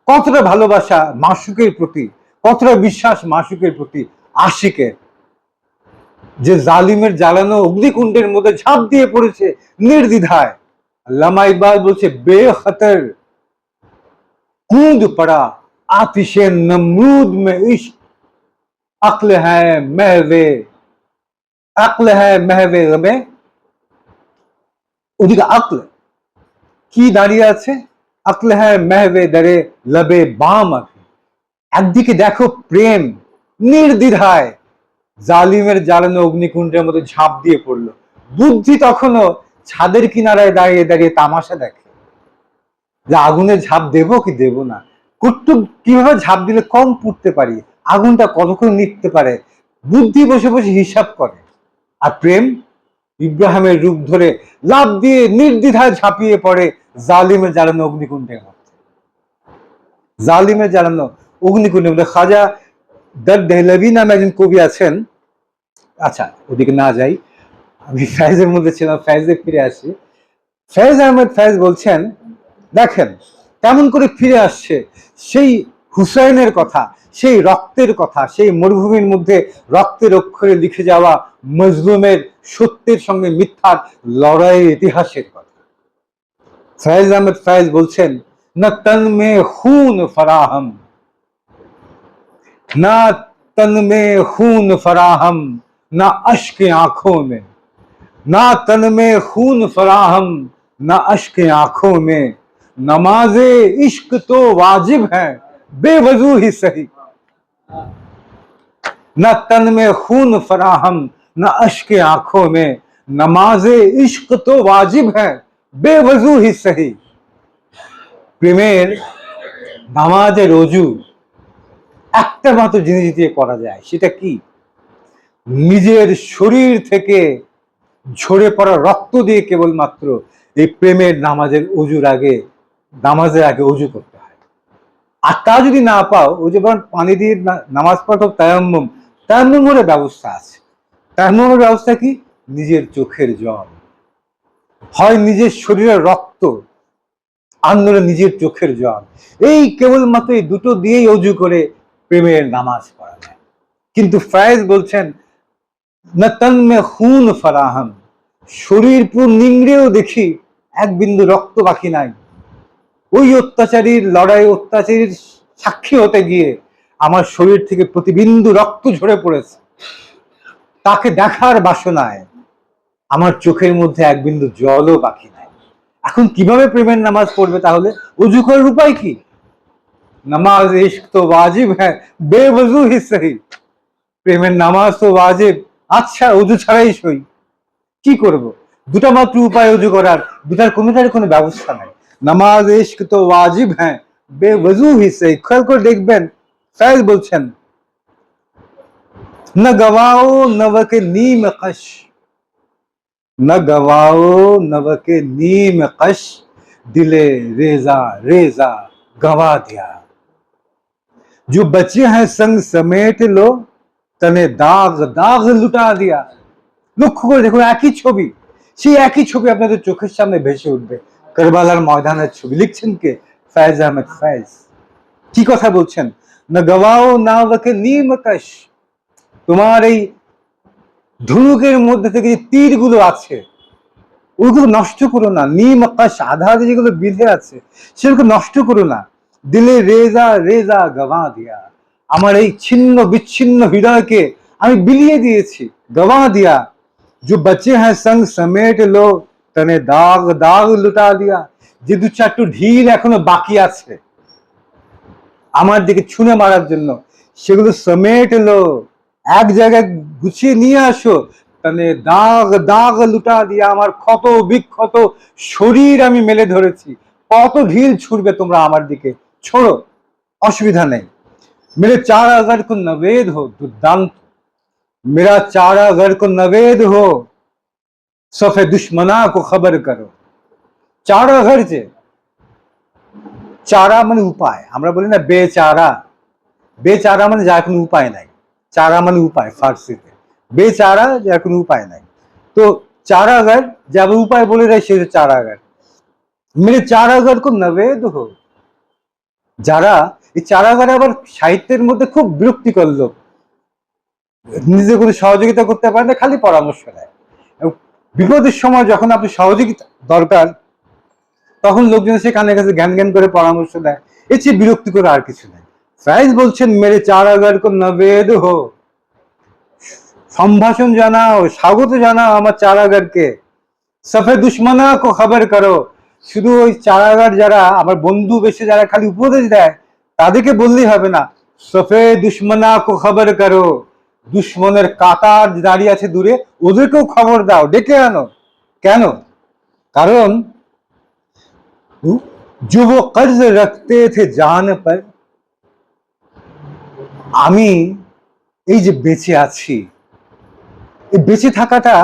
কতটা ভালোবাসা মাসুকের প্রতি, কতটা বিশ্বাস মাসুকের প্রতি, আশিকের, যে জালিমের জ্বালানো অগ্নিকুণ্ডের মধ্যে ঝাঁপ দিয়ে পড়েছে নির্দ্বিধায়। আল্লামা ইকবাল বলছে, বেখতর कूद पड़ा आतिशे नमरूद में इश्क, अक्ल है महवे, अक्ल है महवे गमे। ওদিকে আকল কি দাঁড়িয়ে আছে? আকল হ্যায় মেহবে দরে লবে বাম আখি। একদিকে দেখো প্রেম নির্দ্বিধায় জালিমের জ্বালানো অগ্নিকুণ্ডের মধ্যে ঝাঁপ দিয়ে পড়লো। বুদ্ধি তখনও ছাদের কিনারায় দাঁড়িয়ে দাঁড়িয়ে তামাশা দেখে যে আগুনে ঝাঁপ দেবো কি দেব না, কটুক কিভাবে ঝাঁপ দিলে কম পুড়তে পারি, আগুনটা কতক্ষণ নিতে পারে, বুদ্ধি বসে বসে হিসাব করে। আর প্রেম ইব্রাহিমের রূপ ধরে লাফ দিয়ে নির্দ্বিধায় ঝাঁপিয়ে পড়ে জালিমের জ্বালানো অগ্নিকুণ্ডের মধ্যে। জালিমের জ্বালানো অগ্নিকুণ্ডের মধ্যে খাজা দর দেহলভি নামে একজন কবি আছেন। আচ্ছা, ওদিকে না যাই, আমি ফয়েজের মধ্যে ছিলাম, ফয়েজে ফিরে আসি। ফয়েজ আহমেদ ফয়েজ বলছেন, দেখেন কেমন করে ফিরে আসছে সেই হুসাইনের কথা, সেই রক্তের কথা, সেই মরুভূমির মধ্যে রক্তের অক্ষরে লিখে যাওয়া মজলুমের সত্যের সঙ্গে মিথ্যার লড়াইয়ের ইতিহাসের কথা। ফয়েজ আহমেদ ফয়েজ বলছেন, না তন মে খুন ফরাহম, না तन में खून फराहम ना अश्क आंखों में, ना तन में खून फराहम ना अश्क आंखों में, नमाजे इश्क तो वाजिब है बेवजू ही सही, ना तन में खून फराहम ना अश्क आंखों में, नमाजे इश्क तो वाजिब है बेवजू ही सही। প্রেমের নামাজের অজু একটা মাত্র জিনিস দিয়ে করা যায়, সেটা কি? নিজের শরীর থেকে ঝরে পড়া রক্ত দিয়ে কেবলমাত্র এই প্রেমের নামাজের আগে অজু করতে হয়। আর তা যদি না পাও, ওই যে বলেন পানি দিয়ে নামাজ পড়ো, তায়াম্মুমের ব্যবস্থা আছে। তায়াম্মুমের ব্যবস্থা কি? নিজের চোখের জল, হয় নিজের শরীরের রক্ত, আন্দোলন নিজের চোখের জল, এই কেবলমাত্র এই দুটো দিয়েই অজু করে প্রেমের নামাজ পড়া যায়। কিন্তু ফায়েজ বলছেন না তন মে খুন ফরাহম, শরীর পুরো নিংড়েও দেখি এক বিন্দু রক্ত বাকি নাই। ওই অত্যাচারীর লড়াই, অত্যাচারীর সাক্ষী হতে গিয়ে আমার শরীর থেকে প্রতিবিন্দু রক্ত ঝরে পড়েছে। তাকে দেখার বাসনায় আমার চোখের মধ্যে এক বিন্দু জলও বাকি নাই। এখন কিভাবে প্রেমের নামাজ পড়বে? তাহলে অজু করার উপায় কি? নামাজ ইশক তো ওয়াজিব হ্যাঁ বেওযু হি সহি, প্রেমের নামাজ তো ওয়াজিব, আচ্ছা অজু ছাড়াই সই। কি করব? দুটা মাত্র উপায় অজু করার, দুটার কোনোটার কোনো ব্যবস্থা নাই। নামাজ ইশক তো ওয়াজিব হ্যাঁ বেওযু হি সহি। খেয়াল করে দেখবেন, ফায়েজ বলছেন না গওয়াও নবকে নীম কশ, न गवाओ नव के नीम कश, दिले रेजा रेजा गवा दिया। जो बचे हैं संग समेट लो, तने दाग दाग लुटा दिया। লক্ষ্য করে দেখুন, একই ছবি, সেই একই ছবি আপনাদের চোখের সামনে ভেসে উঠবে। কারবালার ময়দানের ছবি। লিখছেন কে? ফায়েজ আহমেদ ফায়েজ। কি কথা বলছেন? না গওয়াও নাওকে নীম কশ, তোমার এই ধনুকের মধ্যে থেকে যে তীরগুলো আছে ওইগুলো নষ্ট করো না। নিম আকাশ আধা যেগুলো বিধে আছে সেগুলো নষ্ট করো না। দিলে রেজা রেজা গওয়া দিয়া, আমার এই ছিন্ন বিচ্ছিন্ন হৃদয়কে আমি বিলিয়ে দিয়েছি। গওয়া দিয়া जो बचे हैं संग समेट लो, तने दाग दाग लुटा दिया। যে দু চারটু ঢিল এখনো বাকি আছে আমার দিকে ছুঁড়ে মারার জন্য, সেগুলো সমেট লো, এক জায়গায় গুছিয়ে নিয়ে আসো। মানে দাগ দাগ লুটা দিয়ে আমার ক্ষত বিক্ষত শরীর আমি মেলে ধরেছি। কত ঢিল ছুড়বে তোমরা আমার দিকে, ছোড়ো, অসুবিধা নেই। মেরে চারা अगर को नवेद हो, दुर्दांत मेरा चारा अगर को नवेद हो, सफे दुश्मना को खबर करो। চারা ঘর যে, চারা মানে উপায়, আমরা বলি না বেচারা, বেচারা মানে যার কোনো উপায় নাই। চারা মানে উপায় ফার্সিতে, বেচারা যার কোনো উপায় নাই। তো চারাগার যাবে উপায় বলে দেয়, সে চারাগার। মেরে চারাগার কো নবেদ হো, যারা এই চারাগারে আবার সাহিত্যের মধ্যে খুব বিরক্তিকর লোক, নিজে কোনো সহযোগিতা করতে পারে না, খালি পরামর্শ দেয়। বিপদের সময় যখন আপনি সহযোগিতা দরকার, তখন লোকজন সে কানে কাছে জ্ঞান জ্ঞান করে পরামর্শ দেয়। এর চেয়ে বিরক্তিকর আর কিছু নেই। ফায়েজ বলছেন মেরে চারাগার কো নবেদ হো, সম্ভাষণ জানাও, স্বাগত জানাও আমার চারাগারকে। সফে দুশ্মনা কো খবর করো, শুধু ওই চারাগার যারা আমার বন্ধু বেশি, যারা খালি উপদেশ দেয় তাদেরকে বললেই হবে না। সফে দুশ্মনা কো খবর করো, দুশ্মনের কাতার দাঁড়িয়ে আছে দূরে, ওদেরকেও খবর দাও, ডেকে আনো। কেন? কারণ जो वो कर्ज रखते थे जान पर, আমি এই যে বেঁচে আছি, এই বেঁচে থাকাটা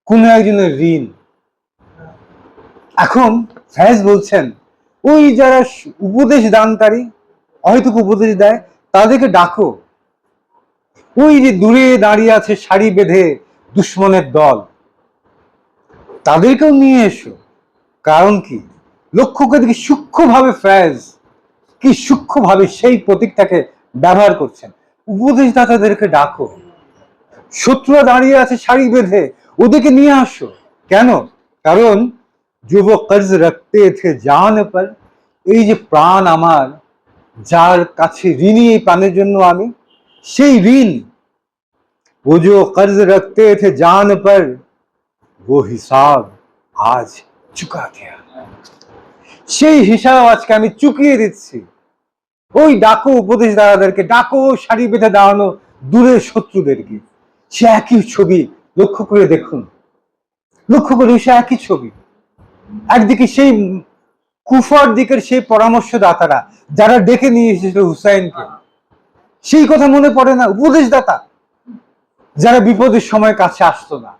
কোন একজনের ঋণ। এখন ফায়েজ বলছেন ওই যারা উপদেশ দানকারী, হয়তো উপদেশ দেয়, তাদেরকে ডাকো। ওই যে দূরে দাঁড়িয়ে আছে সারি বেঁধে দুশ্মনের দল, তাদেরকেও নিয়ে এসো। কারণ কি? লক্ষ্য করে দেখি সূক্ষ্মভাবে ফায়েজ কি সূক্ষ্মভাবে সেই প্রতীকটাকে ব্যবহার করছেন। উপদেশদাতাদেরকে ডাকো, শত্রুরা দাঁড়িয়ে আছে সারি বেঁধে, ওদেরকে নিয়ে আসো। কেন? কারণ जो वो कर्ज रखते थे जान पर, এই যে প্রাণ আমার, যার কাছে ঋণী এই প্রাণের জন্য আমি, সেই ঋণ वो जो कर्ज रखते थे जान पर, वो हिसाब आज चुका दिया। সেই হিসাব আজকে আমি চুকিয়ে দিচ্ছি। ওই ডাকো উপদেশদাতাদেরকে, ডাকো সারি বেঁধে দাঁড়ানো দূরের শত্রুদেরকে। সে একই ছবি লক্ষ্য করে দেখুন। লক্ষ্য করি সে একই ছবি। একদিকে সেই কুফার দিকের সেই পরামর্শদাতারা যারা ডেকে নিয়ে এসেছিল হুসাইনকে, সেই কথা মনে পড়ে না? উপদেশদাতা যারা বিপদের সময় কাছে আসতো না,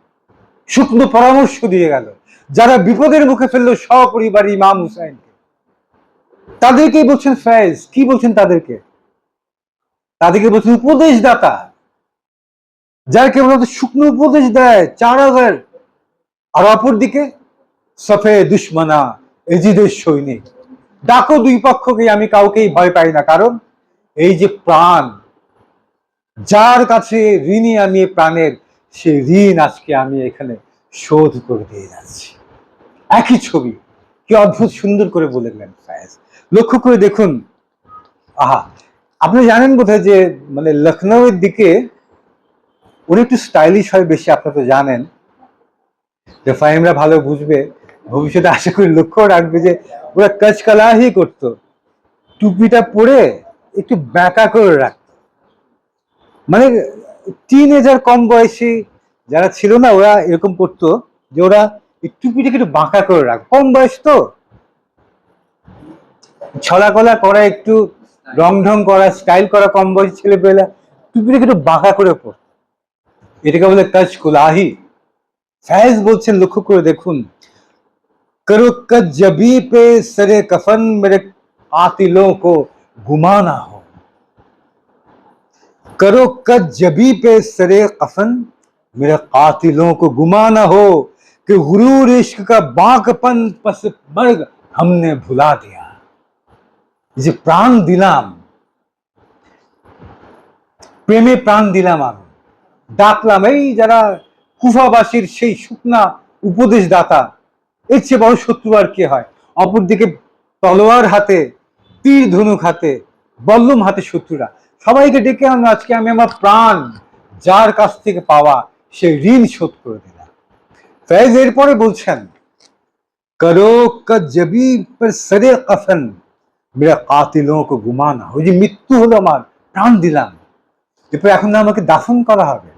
শুকনো পরামর্শ দিয়ে গেল, যারা বিপদের মুখে ফেললো সপরিবার ইমাম হুসাইনকে, তাদেরকেই বলছেন ফয়েজ। কি বলছেন তাদেরকে? তাদেরকে বলছেন উপদেশদাতা, যারা কেবল শুকনো উপদেশ দেয় চারাগার। আর অপরদিকে সফে দুশ্মনা, এজিদের সৈনিক। ডাকো দুই পক্ষকে, আমি কাউকেই ভয় পাই না, কারণ এই যে প্রাণ, যার কাছে ঋণী আমি প্রাণের, সে ঋণ আজকে আমি এখানে শোধ করে দিয়ে যাচ্ছি। একই ছবি। কি অদ্ভুত সুন্দর করে বলে গেলেন ফয়েজ। লক্ষ্য করে দেখুন। আহা, আপনি জানেন বোধহয় যে মানে লখনৌয়ের দিকে ওরা একটু স্টাইলিশ হয় বেশি, আপনি তো জানেন। যে ফাহিমরা ভালো বুঝবে, ভবিষ্যতে আশা করি লক্ষ্য রাখবে যে ওরা কাজকালাহি করতো, টুপিটা পরে একটু ব্যাকা করে রাখতো। মানে টিনেজার, কম বয়সী যারা ছিল না, ওরা এরকম করতো যে ওরা এই টুপিটাকে একটু বাঁকা করে রাখ। কম বয়স তো, ছলা কলা করা, একটু রং ঢং করা, স্টাইল করা, কম বয়সী ছেলে পেলে টুপিটাকে একটু বাঁকা করে পড়তো। এটাকে বলে কাজকুলাহি। ফয়েজ বলছেন, লক্ষ্য করে দেখুন, करो कजबी पे सरे कफन मेरे कातिलों को गुमा ना हो। करो कजबी पे सरे कफन मेरे कातिलों को गुमा ना हो कि गुरूर इश्क का बाकपन पस मर्ग हमने भुला दिया। যে প্রাণ দিলাম, প্রেমে প্রাণ দিলাম আমি, ডাকলাম এই যারা কুফাবাসীর সেই শুকনা উপদেশদাতা, এর চেয়ে বড় শত্রু আর কে হয়? অপরদিকে তলোয়ার হাতে, তীর ধনুক হাতে, বল্লম হাতে শত্রুরা। সবাইকে ডেকে আনলো, আজকে আমি আমার প্রাণ যার কাছ থেকে পাওয়া সে ঋণ শোধ করে দিলাম। ফয়েজ এরপরে বলছেন, করো কজবি पर सरे कफन मेरा कातिलों को गुमाना। ওই যে মৃত্যু হলো আমার, প্রাণ দিলাম, এরপর এখন আমাকে দাফন করা হবে,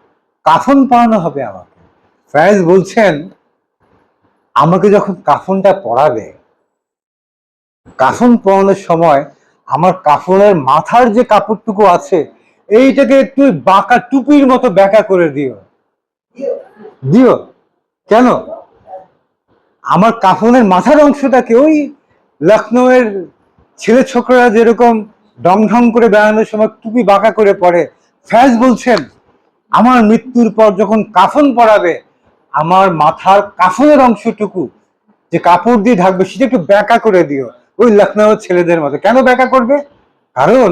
কাফন পরানো হবে আমাকে। ফয়েজ বলছেন, আমাকে যখন কাফনটা পরাবে, কাফন পরানোর সময় আমার কাফনের মাথার যে কাপড়টুকু আছে, এইটাকে একটু বাঁকা টুপির মতো ব্যাকা করে দিও। দিও কেন? আমার কাফনের মাথার অংশটাকে ওই লখনৌয়ের ছেলে ছোকরা যেরকম ঢং ঢং করে বেড়ানোর সময় টুপি বাঁকা করে পড়ে, ফয়েজ বলছেন আমার মৃত্যুর পর যখন কাফন পরাবে, আমার মাথার কাফনের অংশটুকু যে কাপড় দিয়ে ঢাকবে সেটা একটু ব্যাকা করে দিও, ওই লখনৌ ছেলেদের মতো। কেন ব্যাকা করবে? কারণ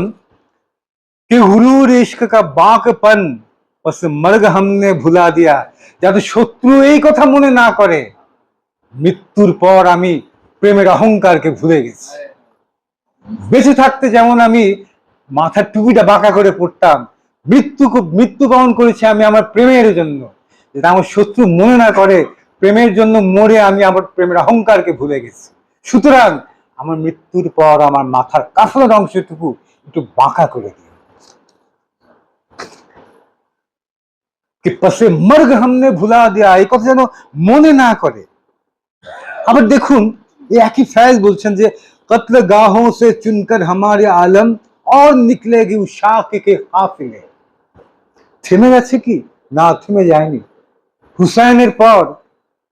कि हुरूर इश्क का बाकपन बस मर्ग हमने भुला दिया। যাতে শত্রু এই কথা মনে না করে মৃত্যুর পর আমি প্রেমের অহংকারকে ভুলে গেছি। বেঁচে থাকতে যেমন আমি মাথার টুপিটা বাঁকা করে পড়তাম, মৃত্যুবরণ করেছি আমি আমার প্রেমের জন্য, যেটা আমার শত্রু মনে না করে প্রেমের জন্য মরে আমি আমার প্রেমের অহংকারকে ভুলে গেছি। সুতরাং আমার মৃত্যুর পর আমার মাথার কাফনের অংশটুকু একটু বাঁকা করে দিই, कि पसे मर्ग हमने भुला दिया, এই কথা যেন মনে না করে। আবার দেখুন, এই একই ফয়েজ বলছেন যে कत्ल गाहों से चुनकर हमारे आलम और निकलेगी उशाक़ के काफिले। থেমে গেছে কি? না, থেমে যায়নি। হুসাইনের পর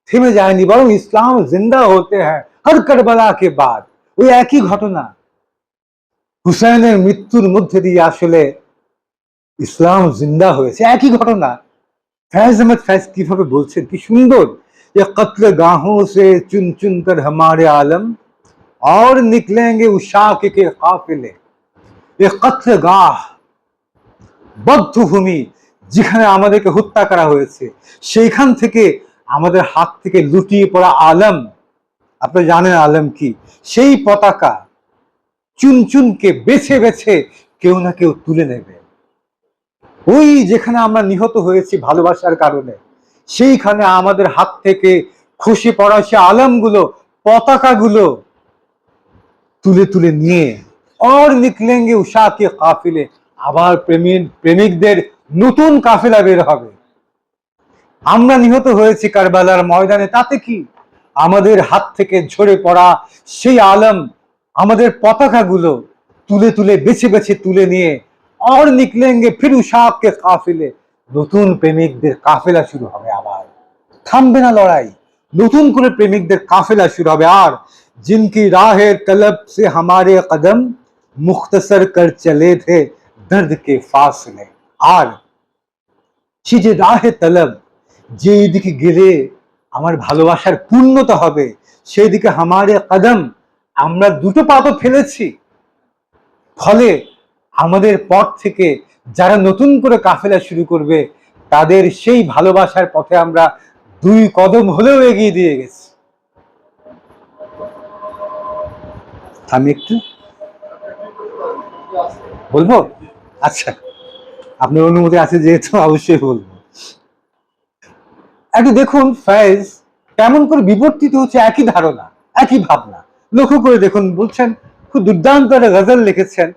থেমে যায়নি, বরং ইসলাম জিন্দা হতে হ্যাঁ হর কারবালা কে বাদ। ওই একই ঘটনা, হুসাইনের মৃত্যুর মধ্যে দিয়ে আসলে ইসলাম জিন্দা হয়েছে, একই ঘটনা। फैज अहमद फैज কিভাবে বলছেন, কি সুন্দর। ये कत्ल गाहों से चुन चुन कर हमारे आलम और निकलेंगे उशाक के काफिले। ये कत्ल गाह, বদ্ধভূমি, যেখানে আমাদেরকে হত্যা করা হয়েছে, সেইখান থেকে আমাদের হাত থেকে লুটিয়ে পড়া আলম, আপনি জানেন আলম কি, সেই পতাকা চুন চুনকে বেছে বেছে কেউ না কেউ তুলে নেবে। ওই যেখানে আমরা নিহত হয়েছি ভালোবাসার কারণে, সেইখানে আমাদের হাত থেকে খসে পড়া সে আলমগুলো, পতাকাগুলো তুলে তুলে নিয়ে और निकलेंगे उषा के काफिले, আবার প্রেমিকদের নতুন কাফেলা বের হবে। আমরা নিহত হয়েছি কারবালার ময়দানে, তাতে কি? আমাদের হাত থেকে ঝরে পড়া সেই আলম, আমাদের পতাকাগুলো তুলে তুলে বেছে বেছে তুলে নিয়ে আর নিকলেঙ্গে ফির উশাককে কাফিলে, নতুন প্রেমিকদের কাফেলা শুরু হবে আবার। থামবে না লড়াই, নতুন করে প্রেমিকদের কাফেলা শুরু হবে। আর जिनकी राह तलब से हमारे कदम मुख्तसर कर चले थे दर्द के फासले। আর সে যে রাহে তলব, যে দিকে গেলে আমার ভালোবাসার পূর্ণতা হবে, সেই দিকে হামারে কদম, আমরা দুটো পা তো ফেলেছি। ফলে আমাদের পথ থেকে যারা নতুন করে কাফেলা শুরু করবে, তাদের সেই ভালোবাসার পথে আমরা দুই কদম হলেও এগিয়ে দিয়ে গেছি। আমি একটু বলবো? আচ্ছা, আপনার অনুমতি আছে যেহেতু অবশ্যই বলবো। একটু দেখুন ফয়েজ কেমন করে বিবর্তিত হচ্ছে একই ধারণা, একই ভাবনা। লক্ষ্য করে দেখুন, বলছেন খুব দুর্দান্ত একটা গজল লিখেছেন,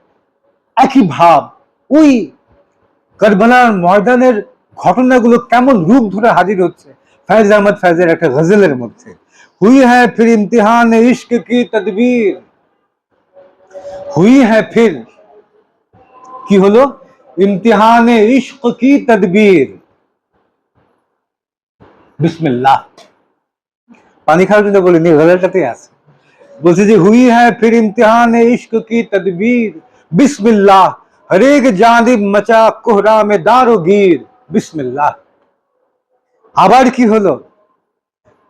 একই ভাব। ওই কারবালার ময়দানের ঘটনাগুলো কেমন রূপ ধরে হাজির হচ্ছে ফয়েজ আহমদ ফয়েজের একটা গজলের মধ্যে। হুই হ্যায় ফির ইমতিহান ইश्क की तदबीर, হুই হ্যায় ফির, কি হলো? ইমতিহানে ইश्क की तदबीर। বিসমিল্লাহ, পানি খাওয়ার জন্য বলিনি, গজলটাতেই আছে। বলছে যে হুই হ্যায় ফির ইমতিহানে ইश्क की तदबीर, বিসমিল্লাহ হরেক জানিব মচা কোহরা মে দারো গীর, বিসমিল্লাহ। আবার কি হলো?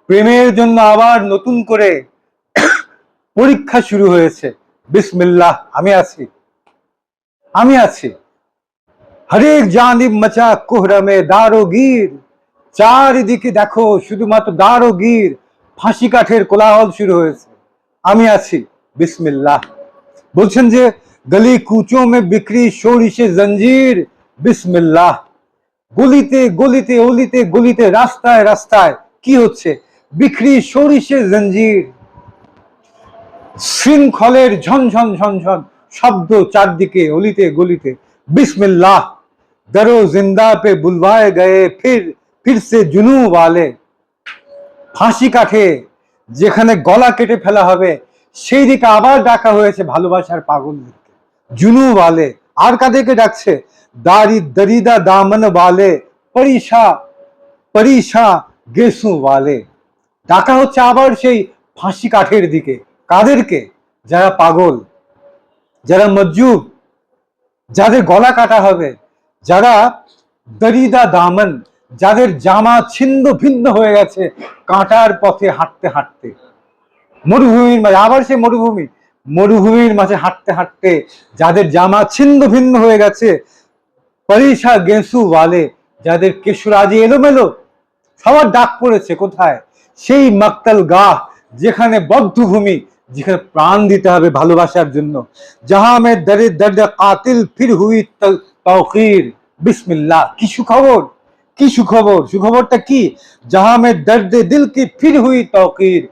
প্রেমের জন্য আবার নতুন করে পরীক্ষা শুরু হয়েছে। বিসমিল্লাহ, আমি আছি, আমি আছি। হরেক জানিব মচা কোহরা মে দারো গীর, চারিদিকে দেখো শুধুমাত্র দারো গীর, ফাঁসি কাঠের কোলাহল শুরু হয়েছে। আমি আছি, বিসমিল্লাহ। বলছেন যে গলি কুচো মে বিক্রি শোরিশে জঞ্জির, বিসমিল্লাহ। গলিতে গলিতে অলিতে গলিতে রাস্তায় রাস্তায় কি হচ্ছে? বিক্রি শোরিশে জঞ্জির, শৃঙ্খলের ঝনঝন ঝনঝন শব্দ চারদিকে অলিতে গলিতে। বিসমিল্লাহ দরো জিন্দা পে বুলवाए गए फिर से जुनू वाले, ফাঁসি কাঠে যেখানে গলা কেটে ফেলা হবে সেই দিকে আবার ডাকা হয়েছে ভালোবাসার পাগলদেরকে, জুনু ওয়ালে। আর কাদেরকে ডাকছে? দাড়ি দরিদা দামন ওয়ালে, পরিশা পরিশা গেসু ওয়ালে। ডাকা হচ্ছে আবার সেই ফাঁসি কাঠের দিকে। কাদেরকে? যারা পাগল, যারা মজ্জুব, যাদের গলা কাটা হবে, যারা দরিদা দামন, যাদের জামা ছিন্ন ভিন্ন হয়ে গেছে কাঁটার পথে হাঁটতে হাঁটতে, মরুভূমির মাঝে, আবার সে মরুভূমি, মরুভূমির মাঝে হাঁটতে হাঁটতে যাদের জামা ছিন্ন ভিন্ন হয়ে গেছে, পরিশা গেসু ওয়ালে, যাদের কেশুরাজি এলোমেলো। সবার ডাক পড়েছে কোথায়? সেই মক্তল গাহ, যেখানে বদ্ধভূমি, যেখানে প্রাণ দিতে হবে ভালোবাসার জন্য। জাহা মে দরে দর্দ কাতিল ফির হুই তৌকির, বিসমিল্লাহ। কি সুখবর, কি সুখবর! সুখবরটা কি? জাহা মে দর্দে দিল কি ফির হুই তৌকির,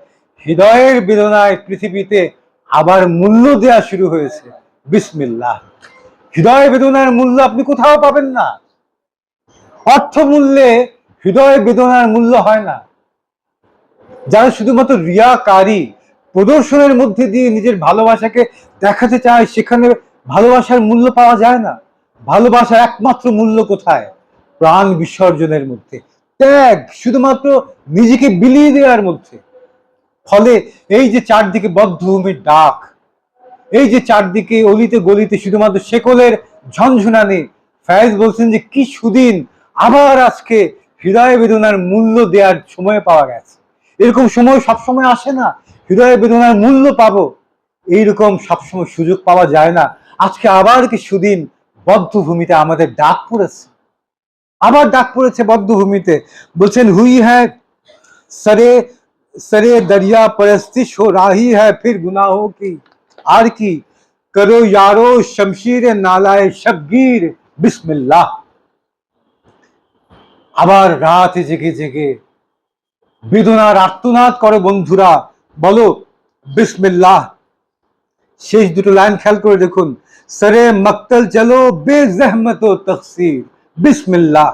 হৃদয়ের বেদনায় পৃথিবীতে আবার মূল্য দেয়া শুরু হয়েছে। বিসমিল্লাহ। হৃদয় বেদনার মূল্য আপনি কোথাও পাবেন না। অর্থ মূল্যে হৃদয় বেদনার মূল্য হয় না। যারা শুধুমাত্র রিয়াকারী, প্রদর্শনের মধ্যে দিয়ে নিজের ভালোবাসাকে দেখাতে চায়, সেখানে ভালোবাসার মূল্য পাওয়া যায় না। ভালোবাসার একমাত্র মূল্য কোথায়? প্রাণ বিসর্জনের মধ্যে, ত্যাগ, শুধুমাত্র নিজেকে বিলিয়ে দেওয়ার মধ্যে। ফলে এই যে চারদিকে বদ্ধভূমির ডাক, এই যে চারদিকে অলিতে গলিতে শুধুমাত্র শেকলের ঝনঝনানি, ফয়েজ বলছেন যে কি সুদিন, আবার আজকে হৃদয় বেদনার মূল্য দেওয়ার সময় পাওয়া গেছে। এরকম সময় সবসময় আসে না, হৃদয় বেদনার মূল্য পাবো, এইরকম সবসময় সুযোগ পাওয়া যায় না। আজকে আবার কি সুদিন, বদ্ধভূমিতে আমাদের ডাক পড়েছে, আবার ডাক পড়েছে বদ্ধভূমিতে। বলছেন হুই হ্যায় সরে সরে দরিয়া পরস্তিশ हो राही है फिर गुनाहों की, আর কি? করো यारो शमशीर नालाए शबगीर, बिस्मिल्लाह। আবার রাত জেগে জেগে বেদনার আর্তনাদ করো বন্ধুরা, বলো বিসমিল্লাহ। শেষ দুটো লাইন খেয়াল করে দেখুন, সরে মক্তল চলো বেজহমত ও তকসির, বিসমিল্লাহ।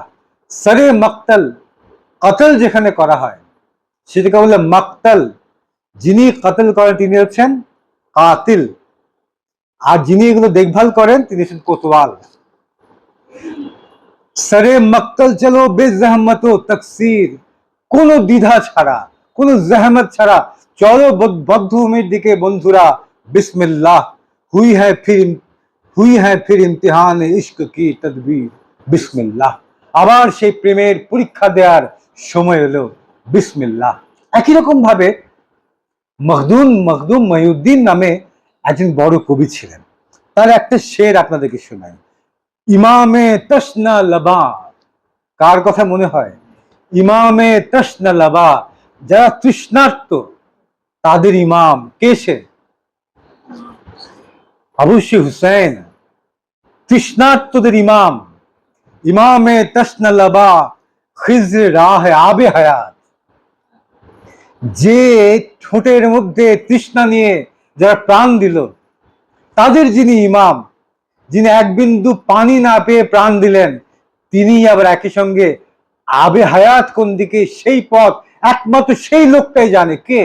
সরে মক্তল, কতল যেখানে করা হয় সেটাকে বলে মাকতাল। যিনি কতল করেন তিনি হচ্ছেন কাতিল, আর যিনি এগুলো দেখভাল করেন তিনি হচ্ছেন কোতোয়াল। সরে মক্তল চলো বেজহমত ও তকসির, কোনো দ্বিধা ছাড়া, কোনো জহমত ছাড়া চলো বদ্ধভূমির দিকে বন্ধুরা। বিসমিল্লাহ, হুই হ্যায় ফির ইমতিহান ইশক কি তদবীর। বিসমিল্লাহ, আবার সেই প্রেমের পরীক্ষা দেওয়ার সময় এলো। বিসমিল্লাহ। একই রকম ভাবে মখদুম মহিউদ্দিন নামে একজন বড় কবি ছিলেন। তার একটা শের আপনাদেরকে শোনাই। ইমামে তশনা লবা, কার কথা মনে হয়? ইমামে তশনা লবা, যারা তৃষ্ণার্ত তাদের ইমাম কে? সে অবশ্যই হুসেন, তৃষ্ণার্তদের ইমাম। ইমামে তশনা লবা খিজর রাহ আবে হায়াত, যে ঠোঁটের মধ্যে তৃষ্ণা নিয়ে যারা প্রাণ দিল তাদের যিনি ইমাম, যিনি এক বিন্দু পানি না পেয়ে প্রাণ দিলেন, তিনি আবার একই সঙ্গে আবে হায়াত কোন দিকে সেই পথ একমাত্র সেই লোকটাই জানে। কে?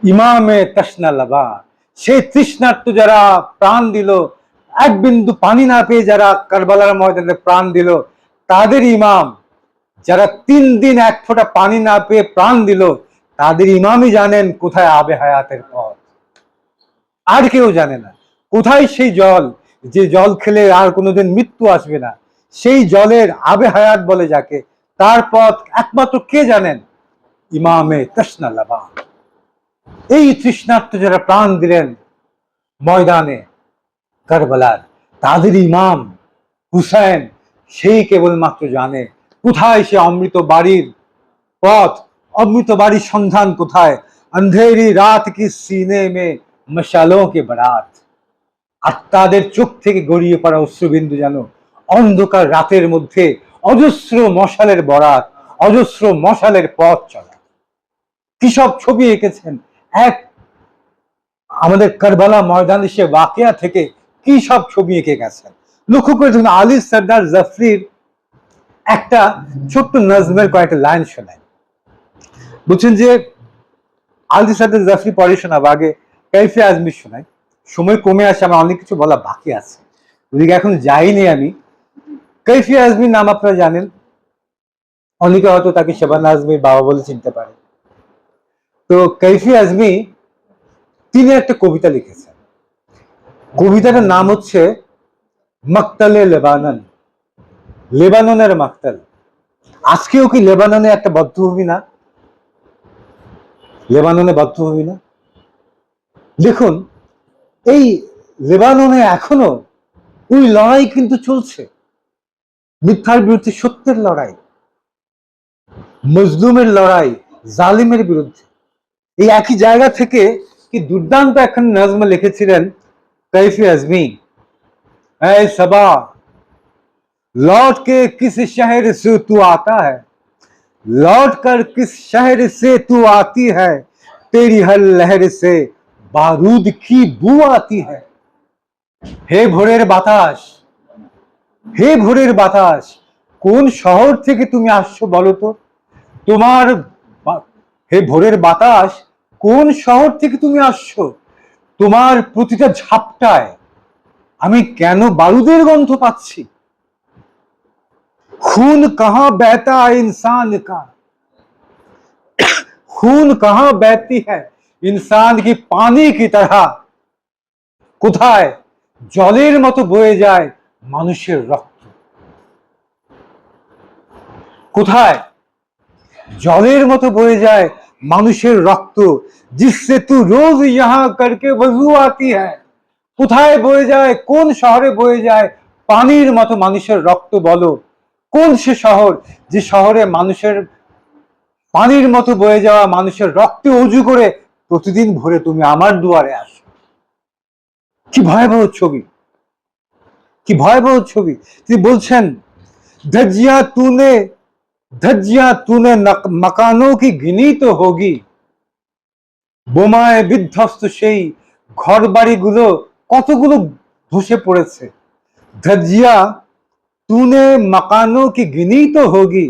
ইমামে তশনা লবা, সেই তৃষ্ণার্ত যারা প্রাণ দিল, এক বিন্দু পানি না পেয়ে যারা কারবালার ময়দানে প্রাণ দিল, তাদের ইমাম। যারা 3 দিন এক ফোঁটা পানি না পেয়ে প্রাণ দিল, তাদের ইমামই জানেন কোথায় আবে হায়াতের পথ। আর কেউ জানে না। কোথায় সেই জল, যে জল খেলে আর কোনোদিন মৃত্যু আসবে না, সেই জলের আবে হায়াত বলে যাকে, তার পথ একমাত্র কে জানেন? ইমামে তশনা লবা। এই তৃষ্ণার্ত যারা প্রাণ দিলেন ময়দানে কারবালার, তাদের ইমাম হুসেন, সেই কেবলমাত্র জানে কোথায় সে অমৃত বাড়ির পথ, অমৃত বাড়ির সন্ধান কোথায়। अंधेरी रात की सीने में मशालों के बारात, আর তাদের চোখ থেকে গড়িয়ে পড়া অশ্রুবিন্দু যেন অন্ধকার রাতের মধ্যে অজস্র মশালের বরাত, অজস্র মশালের পথ চলা। কি সব ছবি এঁকেছেন এক আমাদের কারবালা ময়দানে সে ওয়াকিয়া থেকে, কি সব ছবি এঁকে গেছেন। লক্ষ্য করে দেখুন, আলী সরদার জাফরির একটা ছোট্ট নজমের কয়েকটা লাইন শোনায়। বলছেন যে আলী সরদার জাফরি পরে শোনাবো, আগে কাইফে আজমি শোনাই। সময় কমে আসে, আমার অনেক কিছু বলা বাকি আছে, ওদিকে এখন যাইনি আমি। কাইফি আজমির নাম আপনারা জানেন, অনেকে হয়তো তাকে শাবানা আজমির বাবা বলে চিনতে পারে। তো কাইফি আজমি তিনি একটা কবিতা লিখেছেন, কবিতাটার নাম হচ্ছে মক্তলে লেবানন, লেবাননের মক্তল। আজকেও কি লেবাননে একটা বদ্ধভূমি না? লেবাননে বদ্ধভূমি না? দেখুন, এই লেবাননে এখনো ওই লড়াই কিন্তু চলছে, মিথ্যার বিরুদ্ধে সত্যের লড়াই, মজলুমের লড়াই, জালিমের বিরুদ্ধে। এই একই জায়গা থেকে কি দুর্দান্ত এখন নজমে লিখেছিলেন कैफी आजमी। ऐ सबा लौट के किस शहर से तू आता है, लौट कर किस शहर से तू आती है, तेरी हर लहर से बारूद की बू आती है। हे ভোরের বাতাস, হে ভোরের বাতাস, কোন শহর থেকে তুমি আসছো বলো তো? তোমার হে ভোরের বাতাস, কোন শহর থেকে তুমি আসছো? তোমার প্রতিটা ঝাপটায় আমি কেন বারুদের গন্ধ পাচ্ছি? खून कहां बहता है इंसान का, खून कहां बहती है इंसान की पानी की तरह, কোথায় জলের মতো বয়ে যায় মানুষের রক্ত? কোথায় জলের মতো বয়ে যায় মানুষের রক্ত? जिससे तू रोज यहां करके वजू आती है, কোথায় বয়ে যায়, কোন শহরে বয়ে যায় পানির মতো মানুষের রক্ত বলো? কোন সে শহর যে শহরে মানুষের পানির মতো বয়ে যাওয়া মানুষের রক্তে অজু করে প্রতিদিন ভোরে তুমি আমার দুয়ারে আসো? কি ভয়াবহ ছবি, কি ভয়াবহ ছবি। তিনি বলছেন धज्जियां तूने मकानों की गिनी तो होगी, বোমায় বিধ্বস্ত সেই ঘর বাড়িগুলো কতগুলো ধসে পড়েছে। धज्जियां तूने मकानों की गिनी तो होगी,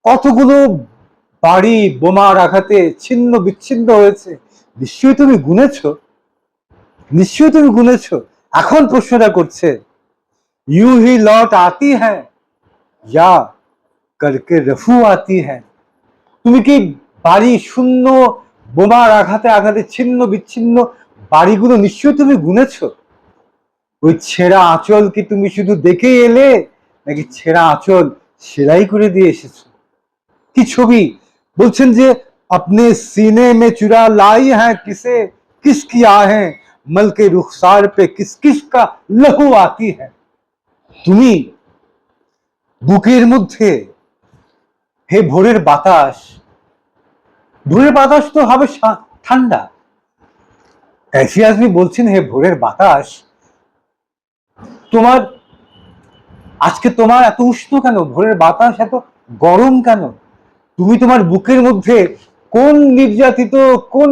কতগুলো বাড়ি বোমার আঘাতে ছিন্ন বিচ্ছিন্ন হয়েছে, নিশ্চয়ই তুমি গুনেছো, নিশ্চয়ই তুমি গুনেছো। এখন প্রশ্নটা করছে, ইউ হি লট আতি হ্যাঁ ইয়া করকে রফু আতি হ্যাঁ। তুমি কি বাড়ি শূন্য, বোমার আঘাতে আঘাতে ছিন্ন বিচ্ছিন্ন বাড়িগুলো নিশ্চয়ই তুমি গুনেছো। ওই ছেঁড়া আঁচল কি তুমি শুধু দেখে এলে, নাকি ছেঁড়া আঁচল সেলাই করে দিয়ে এসেছো? কি ছবি! বলছেন যে আপনি सीने में चुरा लाई है किसे किसकी आहें मल के रुखसार पे किस किस का लहू आती है। তুমি বুকের মধ্যে, হে ভোরের বাতাস, ভোরের বাতাস তো হবে ঠান্ডা। কাইফি আজমি বলছেন, হে ভোরের বাতাস, তোমার আজকে তোমার এত উষ্ণ কেন? ভোরের বাতাস এত গরম কেন? তুমি তোমার বুকের মধ্যে কোন নির্যাতিত, কোন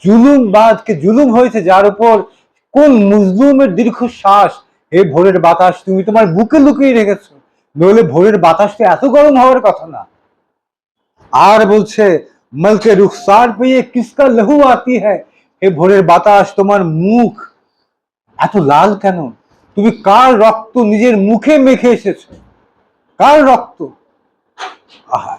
জুলুম বা আজকে জুলুম হয়েছে যার উপর, কোন মুজলুমের দীর্ঘশ্বাস, হে ভোরের বাতাস তুমি তোমার বুকে লুকিয়ে রেখেছো। নইলে ভোরের বাতাসটা এত গরম হওয়ার কথা না। আর বলছে, মলকে রুখসার পেয়ে কিসকা লহু আতি হ্যায়, হে ভোরের বাতাস তোমার মুখ এত লাল কেন? তুমি কার রক্ত নিজের মুখে মেখে এসেছো? কার রক্ত? আহা,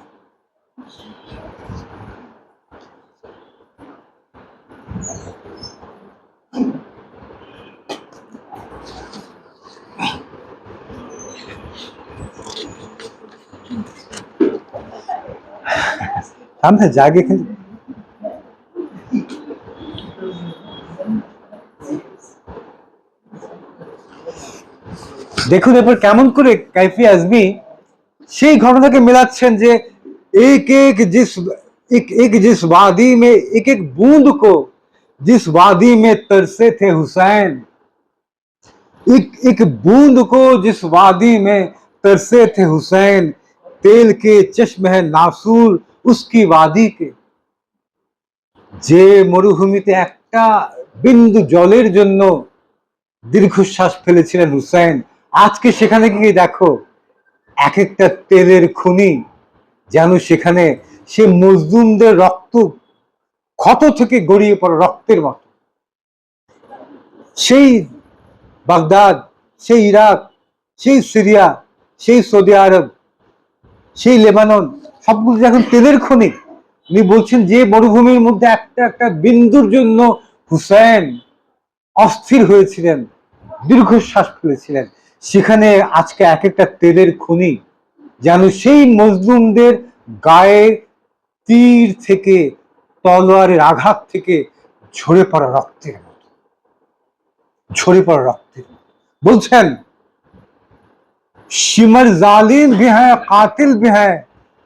সামনে জাগে কিন্তু দেখুন এরপর কেমন করে কাইফি আজমি সেই ঘটনাকে মেলাচ্ছেন যে एक एक जिस एक जिस वादी में एक एक बूंद को जिस वादी में तरसे थे हुसैन, एक एक बूंद को जिस वादी में तरसे थे हुसैन, तेल के चश्म है नासूर उसकी वादी के। যে মরুভূমিতে একটা বিন্দু জলের জন্য দীর্ঘশ্বাস ফেলেছিলেন হুসাইন, আজকে সেখানে গিয়ে দেখো এক একটা তেলের খনি, যেন সেখানে সে মজলুমদের রক্ত ক্ষত থেকে গড়িয়ে পড়া রক্তের মতো। সেই বাগদাদ, সেই ইরাক, সেই সিরিয়া, সেই সৌদি আরব, সেই লেবানন, সবগুলো এখন তেলের খনি। উনি বলছেন যে মরুভূমির মধ্যে একটা একটা বিন্দুর জন্য হুসাইন অস্থির হয়েছিলেন, দীর্ঘশ্বাস ফেলেছিলেন, সেখানে আজকে এক একটা তেলের খনি, যেন সেই মজলুমদের গায়ে তীর থেকে, তলোয়ারের আঘাত থেকে ঝরে পড়া রক্তের মতো, ঝরে পড়া রক্তের মতো। বলছেন, शिमर जालिम भी है, कातिल भी है,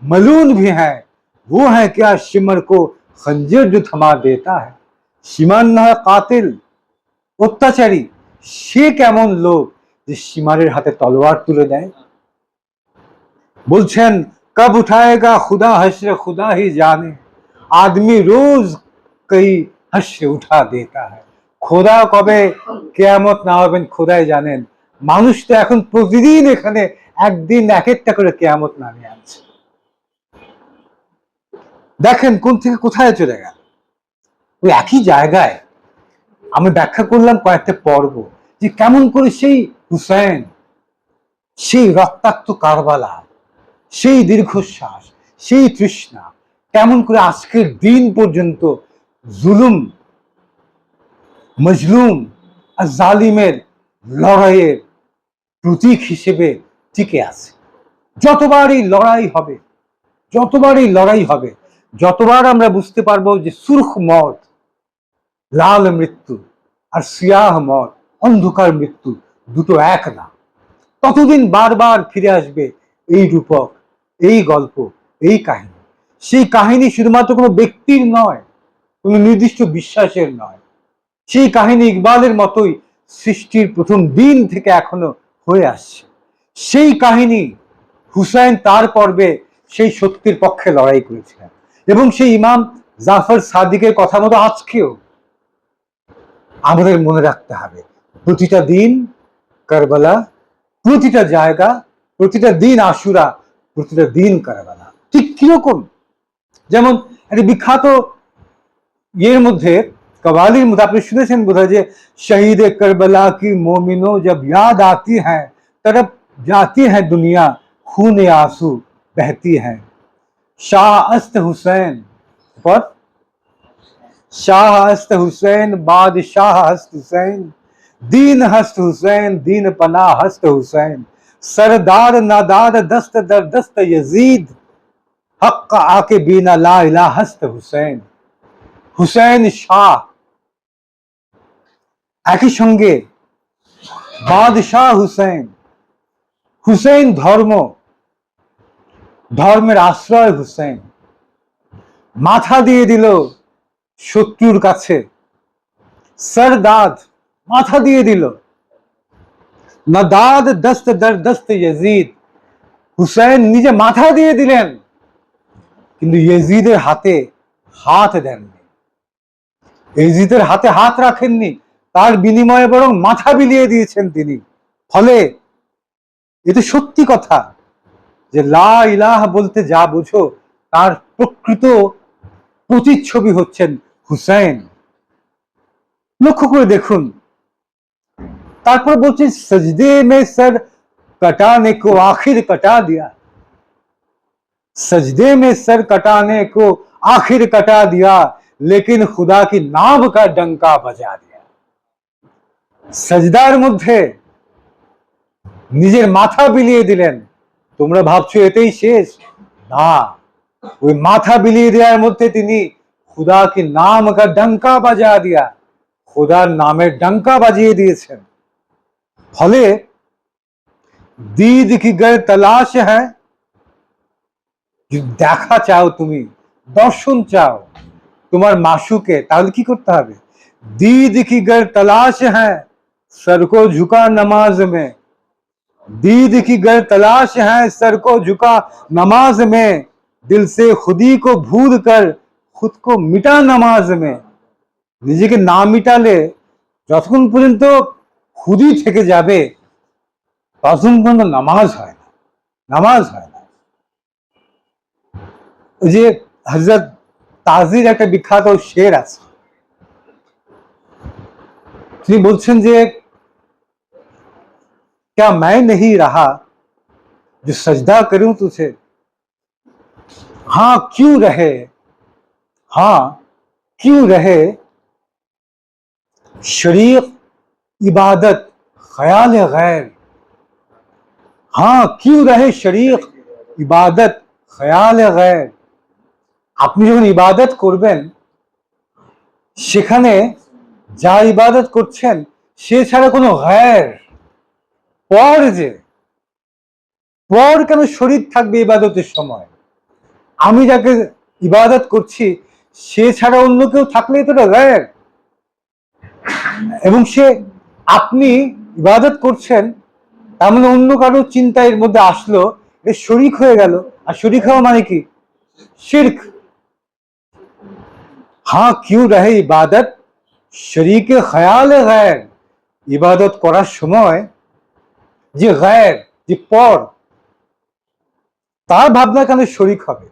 मलून भी है, वो है क्या शिमर को खंजर जो थमा देता है। শিমার না হয় কাতিল, অত্যাচারী, সে কেমন লোক যে শিমারের হাতে তলোয়ার তুলে দেয়। বলছেন, কব উঠায়েগা খুদা হশর খুদা হি জানে, আদমি রোজ কই হশর উঠা দেতা হ্যায়। খোদা কবে কিয়ামত নামাবেন খোদাই জানেন, মানুষ তো এখন প্রতিদিন এখানে একদিন এক একটা করে কিয়ামত নামিয়ে আনছে। দেখেন কোন থেকে কোথায় চলে গেল। ওই একই জায়গায় আমি ব্যাখ্যা করলাম কয়েকটা পর্ব, যে কেমন করে সেই হুসাইন, সেই রক্তাক্ত কারবালা, সেই দীর্ঘশ্বাস, সেই তৃষ্ণা, কেমন করে আজকের দিন পর্যন্ত জুলুম, মজলুম আর জালিমের লড়াইয়ের প্রতীক হিসেবে টিকে আছে। যতবার এই লড়াই হবে, যতবার এই লড়াই হবে, যতবার আমরা বুঝতে পারবো যে সুরখ মত, লাল মৃত্যু, আর সিয়াহ মত, অন্ধকার মৃত্যু, দুটো এক না, ততদিন বারবার ফিরে আসবে এই রূপক, এই গল্প, এই কাহিনী। সেই কাহিনী শুধুমাত্র কোনো ব্যক্তির নয়, কোনো নির্দিষ্ট বিশ্বাসের নয়, সেই কাহিনী ইকবালের মতোই সৃষ্টির প্রথম দিন থেকে এখনো হয়ে আসছে। সেই কাহিনী হুসাইন তার পর্বে সেই সত্যের পক্ষে লড়াই করেছিলেন, এবং সেই ইমাম জাফর সাদিকের কথা মতো আজকেও আমাদের মনে রাখতে হবে, প্রতিটা দিন কারবালা, প্রতিটা জায়গা, প্রতিটা দিন আশুরা, প্রতিটা দিন কারবালা। ঠিক কিরকম? যেমন একটা বিখ্যাত ইয়ের মধ্যে, कवालीर मध्य आपने শুনেছেন বোধহয় যে शहीद करबला की मोमिनों जब याद आती है तरफ जाती है दुनिया खून आंसू बहती है शाह अस्त हुसैन और शाह हस्त हुसैन बादशाह हस्त हुसैन दीन हस्त हुसैन दीन पना हस्त हुसैन सरदार नादार दस्त दर दस्त यजीद हक आके बीना ला इला हस्त हुसैन हुसैन शाह একই সঙ্গে বাদশাহ হুসেন, হুসেন ধর্ম, ধর্মের আশ্রয় হুসেন, মাথা দিয়ে দিল শত্রুর কাছে, সরদাদ মাথা দিয়ে দিল, নাদাদ দস্ত দর দস্ত ইয়াজিদ, হুসেন নিজে মাথা দিয়ে দিলেন কিন্তু ইয়াজিদের হাতে হাত দেননি, ইয়াজিদের হাতে হাত রাখেননি, তার বিনিময়ে বরং মাথা বিলিয়ে দিয়েছেন তিনি। ফলে এতে সত্যি কথা যে লা ইলাহা বলতে যা বুঝো তার প্রকৃত প্রতিচ্ছবি হচ্ছেন হুসেন। লক্ষ্য করে দেখুন, তারপর বলছে সজদে মে সর कटाने को आखिर कटा दिया, सजदे में सर कटाने को आखिर कटा दिया लेकिन खुदा की नाम का डंका बजा दिया। सजदार মধ্যে নিজের মাথা বিলিয়ে দিলেন। তোমরা ভাবছো এতেই শেষ? না, ওই মাথা বিলিয়ে দেওয়ার মধ্যে তিনি खुदा के नाम का डंका बजा दिया, खुदाর নামের ডঙ্কা বাজিয়ে দিয়েছেন। ফলে दीद की गर तलाश है, দেখা চাও তুমি, দর্শন চাও তোমার মাসুকে, তাহলে কি করতে হবে? दीद की गर तलाश है सर को झुका नमाज में, दीद की गर तलाश है सर को झुका नमाज में, दिल से खुदी को भूल कर खुद को मिटा नमाज में। নিজেকে না মিটালে যতক্ষণ পর্যন্ত খুদি থেকে যাবে ততক্ষণ পর্যন্ত নামাজ হয় না, নামাজ হয় না। ওই যে হযরত তাজির একটা বিখ্যাত শের আছে, তিনি বলছেন যে क्या मैं नहीं रहा जो सजदा करूं तुझे, हाँ क्यों रहे, हाँ क्यों रहे शरीक इबादत ख्याल गैर, हाँ क्यों रहे शरीक इबादत ख्याल गैर। আপনি যখন ইবাদত করবেন সেখানে যা ইবাদত করছেন সে ছাড়া কোনো গায়ের, পর যে পর কেন শরীর থাকবে ইবাদতের সময়? আমি যাকে ইবাদত করছি সে ছাড়া অন্য কেউ থাকলেই তো গায়ের, এবং সে আপনি ইবাদত করছেন তার মানে অন্য কারো চিন্তা এর মধ্যে আসলো, এ শরিক হয়ে গেল। আর শরিক হওয়া মানে কি? শিরক। हाँ क्यों रहे इबादत शरीक ख्याल गैर, ইবাদত করার সময় যে গায়ের, যে পর, তার ভাবনা কেন শরিক হবে?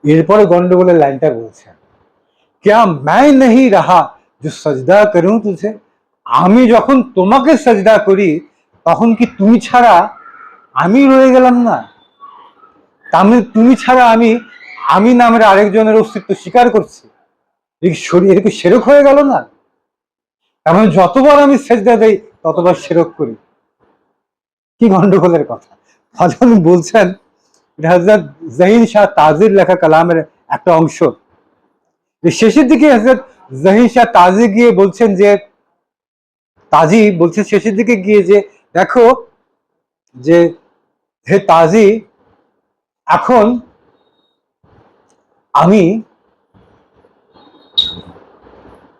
এরপরে গন্ডগোলের লাইনটা বলছেন, क्या मैं नहीं रहा जो सजदा करूं तुझे, আমি যখন তোমাকে সজদা করি তখন কি তুমি ছাড়া আমি রয়ে গেলাম না? তার মানে তুমি ছাড়া আমি, আমি নামের আরেকজনের অস্তিত্ব স্বীকার করছি, এটা কি শিরক হয়ে গেল না? তার মানে যতবার আমি সেজদা দেই ততবার শিরক করি। কি গন্ডগোলের কথা! ফাজল বলছেন, হযরত জহির শাহ তাজির লেখা কালামের একটা অংশ, শেষের দিকে হযরত জহির শাহ তাজি গিয়ে বলছেন যে, তাজি বলছেন শেষের দিকে গিয়ে যে দেখো যে হে তাজি, এখন আমি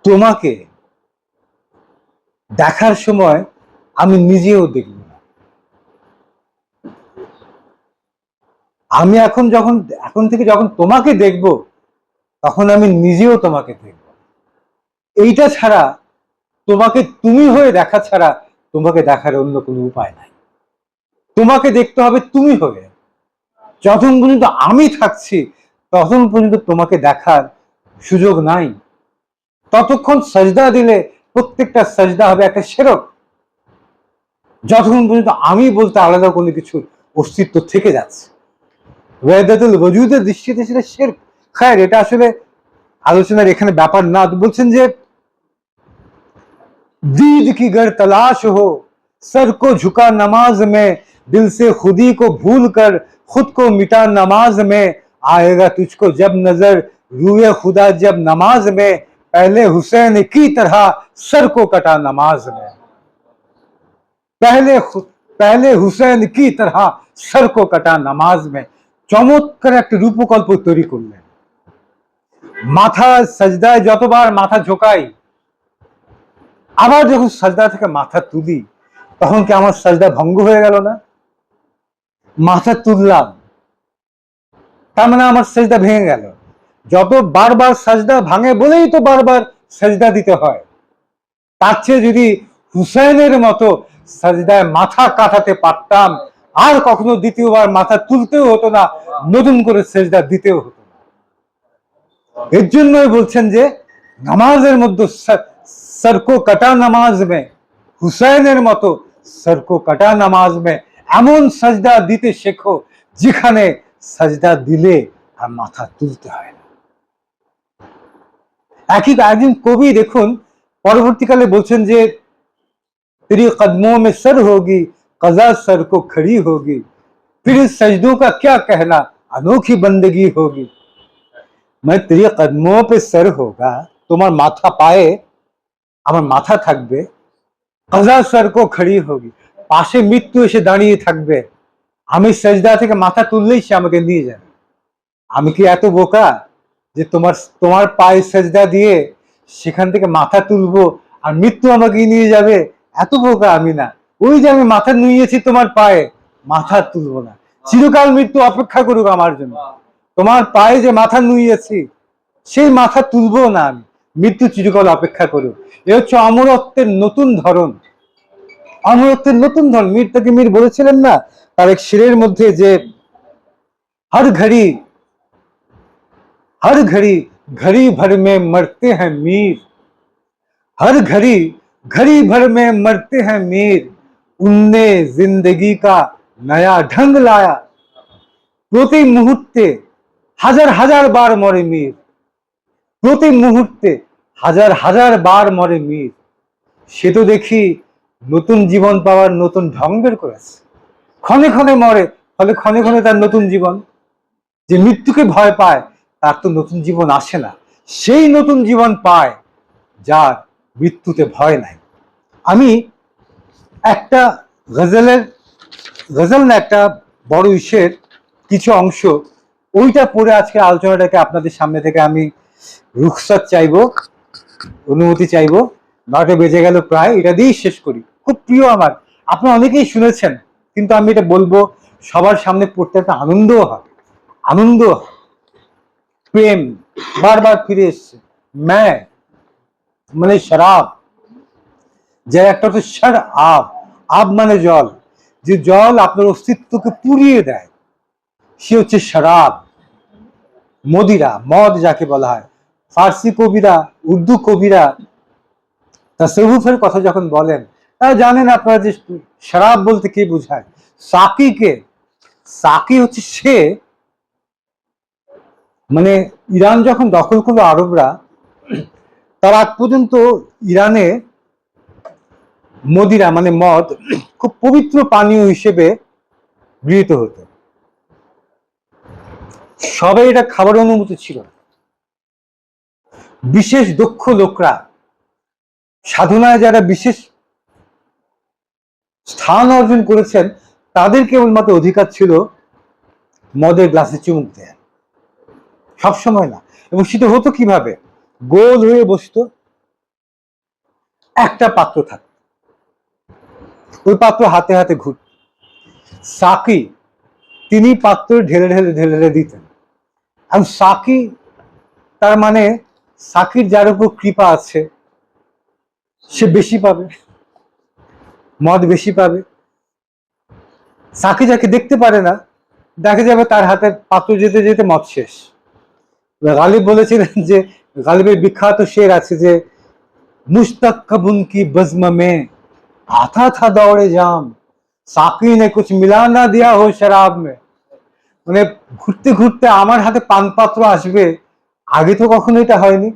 তোমাকে দেখার সময় আমি নিজেও দেখব না, আমি এখন থেকে যখন তোমাকে দেখব তখন আমি নিজেও তোমাকে দেখব। এইটা ছাড়া, তোমাকে তুমি হয়ে দেখা ছাড়া তোমাকে দেখার অন্য কোনো উপায় নাই। তোমাকে দেখতে হবে তুমি হয়ে। যতক্ষণ পর্যন্ত আমি থাকছি ততক্ষণ পর্যন্ত তোমাকে দেখার সুযোগ নাই। ততক্ষণ সাজদা দিলে প্রত্যেকটা সাজদা হবে একটা শিরক, যতক্ষণ পর্যন্ত আমি বলতে আলাদা কোনো কিছুর অস্তিত্ব থেকে যাচ্ছে। ওয়াহদাতুল ওজুদের দৃষ্টিতে সেটা শিরক। খায়ের, এটা আসলে আলোচনার এখানে ব্যাপার না। বলছেন যে दीद की गर तलाश हो, सर को झुका नमाज में, दिल से खुदी को भूल कर खुद को मिटा नमाज में, आएगा तुझको जब नजर रूए खुदा जब नमाज में, पहले हुसैन की तरह सर को कटा नमाज में, पहले हुसैन की तरह सर को कटा नमाज में। চমৎকার একটা রূপকল্প তৈরি করলেন। মাথা সাজদায় যতবার মাথা ঝোঁকাই, আবার যখন সাজদা থেকে মাথা তুলি, তখন কি আমার সাজদা ভঙ্গ হয়ে গেল না? মাথা তুললাম, তার মানে আমার সাজদা ভেঙে গেল। যত বারবার সাজদা ভাঙে বলেই তো বারবার সাজদা দিতে হয়। তার চেয়ে যদি হুসাইনের মতো সাজদায় মাথা কাটাতে পারতাম, আর কখনো দ্বিতীয়বার মাথা তুলতেও হতো না, নতুন করে সাজদা দিতেও হতো না। এর জন্যই বলছেন যে নামাজের মধ্যে सरको कटा नमाज में, হুসাইনের মতো सरको कटा नमाज में এমন সাজদা দিতে শেখো যেখানে সাজদা দিলে আর মাথা তুলতে হয় না। একজন কবি দেখুন পরবর্তীকালে বলছেন যে तेरी कदमों में सर होगी, कजा सर को खड़ी होगी, फिर इस सजदों का क्या कहना, अनोखी बंदगी होगी। मैं तेरी कदमों पे सर होगा, তোমার মাথা পায়ে আমার মাথা থাকবে, কাজা সরকো খড়ি হোগি, পাশে মৃত্যু এসে দাঁড়িয়ে থাকবে, আমি সেজদা থেকে মাথা তুললেই সে আমাকে নিয়ে যাবে। আমি কি এত বোকা যে তোমার পায়ে সেজদা দিয়ে সেখান থেকে মাথা তুলবো আর মৃত্যু আমাকে নিয়ে যাবে? এত বোকা আমি না। ওই যে আমি মাথা নুইয়েছি তোমার পায়ে, মাথা তুলবো না, চিরকাল মৃত্যু অপেক্ষা করুক আমার জন্য। তোমার পায়ে যে মাথা নুইয়েছি সেই মাথা তুলবো না আমি, মৃত্যু চিরকাল অপেক্ষা করুক। এ হচ্ছে অমরত্বের নতুন ধরন। অমরত্বের নতুন ধরন। মীর তাকি মীর বলেছিলেন না তার এক শিরের মধ্যে যে हर घड़ी घड़ी भर में मरते हैं मीर, हर घड़ी भर में मरते हैं मीर, उनने जिंदगी का नया ढंग लाया। প্রতি মুহূর্তে হাজার হাজার বার মরে মীর, প্রতি মুহূর্তে হাজার হাজার বার মরে মীর। সে তো দেখি নতুন জীবন পাওয়ার নতুন ঢং বের করেছে। ক্ষণে ক্ষণে মরে, ফলে ক্ষণে ক্ষণে তার নতুন জীবন। যে মৃত্যুকে ভয় পায় তার তো নতুন জীবন আসে না, সেই নতুন জীবন পায় যার মৃত্যুতে ভয় নাই। আমি একটা গজল না, একটা বড় ইসের কিছু অংশ, ওইটা পড়ে আজকে আলোচনাটাকে আপনাদের সামনে থেকে আমি রুখসত চাইবো, অনুমতি চাইবো। 9টা বেজে গেল প্রায়, এটা দিয়েই শেষ করি। খুব প্রিয় আমার, আপনারা অনেকেই শুনেছেন, কিন্তু আমি এটা বলবো সবার সামনে পড়তে একটা আনন্দও হয়, আনন্দ। প্রেম বারবার ফিরে এসছে। মানে শরাব, যার একটা হচ্ছে শর আব, আব মানে জল, যে জল আপনার অস্তিত্বকে পুড়িয়ে দেয়, সে হচ্ছে শরাব, মদিরা, মদ যাকে বলা হয়। ফার্সি কবিরা, উর্দু কবিরা তাসাউফের কথা যখন বলেন, তারা জানেন আপনারা যে শরাব বলতে কি বোঝায়। সাকিকে, সাকি হচ্ছে সে, মানে ইরান যখন দখল করলো আরবরা, তার আগ পর্যন্ত ইরানে মদিরা মানে মদ খুব পবিত্র পানীয় হিসেবে গৃহীত হতো। সবাই এটা খাবার অনুমতি ছিল না। বিশেষ দক্ষ লোকরা, সাধনায় যারা বিশেষ স্থান অর্জন করেছেন, তাদের কেবলমাত্র অধিকার ছিল মদের গ্লাসে চুমুক দেয়, সবসময় না। এবং সেটা হতো কিভাবে? গোল হয়ে বসতো, একটা পাত্র থাকতো, ওই পাত্র হাতে হাতে ঘুরত। সাকি তিনি পাত্র ঢেলে ঢেলে ঢেলে ঢেলে দিতেন। আর সাকি তার মানে সাকির যার উপর কৃপা আছে সে বেশি পাবে, মদ বেশি পাবে। সাকি যাকে দেখতে পারে না, দেখা যাবে তার হাতে পাত্র যেতে যেতে মদ শেষ। গালিব বলেছিলেন যে, গালিবের বিখ্যাত শের আছে যে, मुश्तक कब उनकी बज़्म में आता था दौड़े जाम, साकी ने कुछ मिला ना दिया हो शराब में। মানে ঘুরতে ঘুরতে আমার হাতে পান পাত্র আসবে, আগে তো কখনো এটা হয়নি,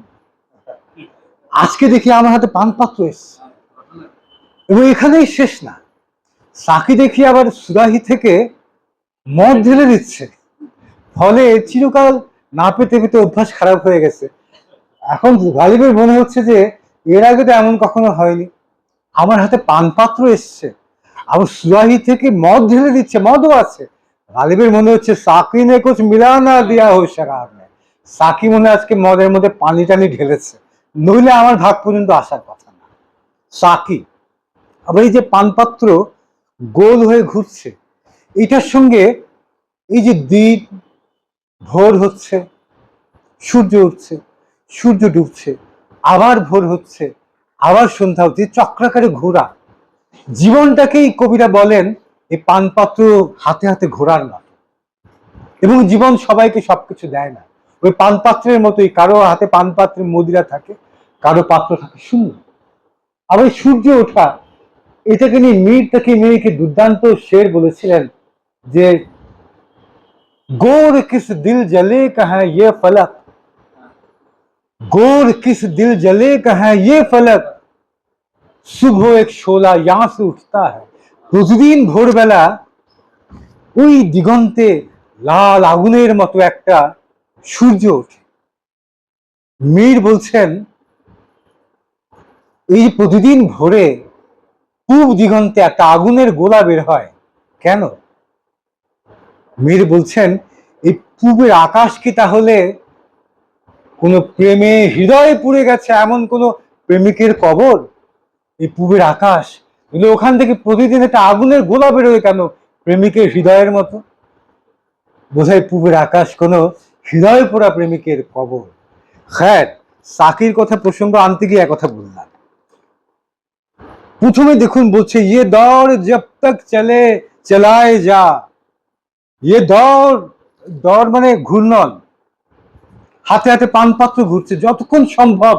আজকে দেখি আমার হাতে পান পাত্র এসছে। এবং এখানেই শেষ না, সাকি দেখি আবার সুরাহি থেকে মদ ঢেলে দিচ্ছে, ফলে চিরকাল না পেতে পেতে অভ্যাস খারাপ হয়ে গেছে। এখন গালিবের মনে হচ্ছে যে এর আগে তো এমন কখনো হয়নি, আমার হাতে পান পাত্র এসছে, আবার সুরাহি থেকে মদ ঢেলে দিচ্ছে, মদও আছে। গালিবের মনে হচ্ছে সাকি নে কুছ মিলা না দিয়া হো শরাব মে, সাকি মনে আজকে মদের মধ্যে পানি টানি ঢেলেছে, নইলে আমার ভাগ পর্যন্ত আসার কথা না। সাকি, আবার এই যে পানপাত্র গোল হয়ে ঘুরছে, এটার সঙ্গে এই যে দিন ভোর হচ্ছে, সূর্য উঠছে, সূর্য ডুবছে, আবার ভোর হচ্ছে, আবার সন্ধ্যা হচ্ছে, চক্রাকারে ঘোরা, জীবনটাকেই কবিরা বলেন এই পানপাত্র হাতে হাতে ঘোরার মতো। এবং জীবন সবাইকে সবকিছু দেয় না, ওই পানপাত্রের মতোই, কারো হাতে পানপাত্রের মদিরা থাকে, কারো পাত্র থাকে শূন্য। আবার সূর্য ওঠা, এটাকে নিয়ে মীর তাকি মেয়েকে দুর্দান্ত শের বলেছিলেন যে, गोर किस दिल जले का है ये फलक, गोर किस दिल जले का है ये फलक, सुबह एक शोला यहां से उठता है। প্রতিদিন ভোরবেলা ওই দিগন্তে লাল আগুনের মতো একটা সূর্য ওঠে। মীর বলছেন এই প্রতিদিন ভোরে পূব দিগন্তে একটা আগুনের গোলা বের হয়, কেন? মীর বলছেন এই পূবের আকাশ কি তাহলে কোন প্রেমে হৃদয়ে পুড়ে গেছে এমন কোন প্রেমিকের কবর? এই পূবের আকাশ, ওখান থেকে প্রতিদিন একটা আগুনের গোলা বেরোয় কেন প্রেমিকের হৃদয়ের মতো? বোধহয় পূবের আকাশ কোনো হৃদয় পোড়া প্রেমিকের কবর। হ্যাঁ, সাকির কথা প্রসঙ্গ আনতে গিয়ে একথা বললাম। প্রথমে দেখুন বলছে, ইয়ে দৌড় জব তক চলে চলায় যা, ইয়ে দৌড়, দৌড় মানে ঘূর্ণন, হাতে হাতে পানপাত্র ঘুরছে, যতক্ষণ সম্ভব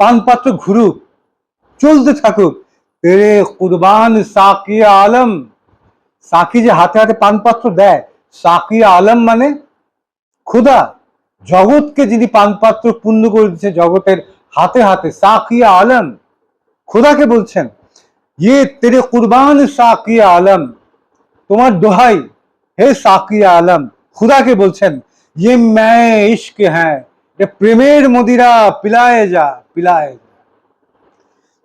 পানপাত্র ঘুরুক, চলতে থাকুক। তেরে কুরবান সাকি আলম, সাকি যে হাতে হাতে পানপাত্র দেয়, সাকি আলম মানে খোদা, জগৎকে যিনি পানপাত্র পূর্ণ করে দিচ্ছে জগতের হাতে হাতে, সাকি আলম, খোদাকে বলছেন ইয়ে তেরে কুরবান সাকি আলম, তোমার দোহাই হে সাকি আলম, খুদাকে বলছেন ইয়ে মে ইশক হ্যাঁ, প্রেমের মদিরা পিলায়ে যা, পিলায়ে যা,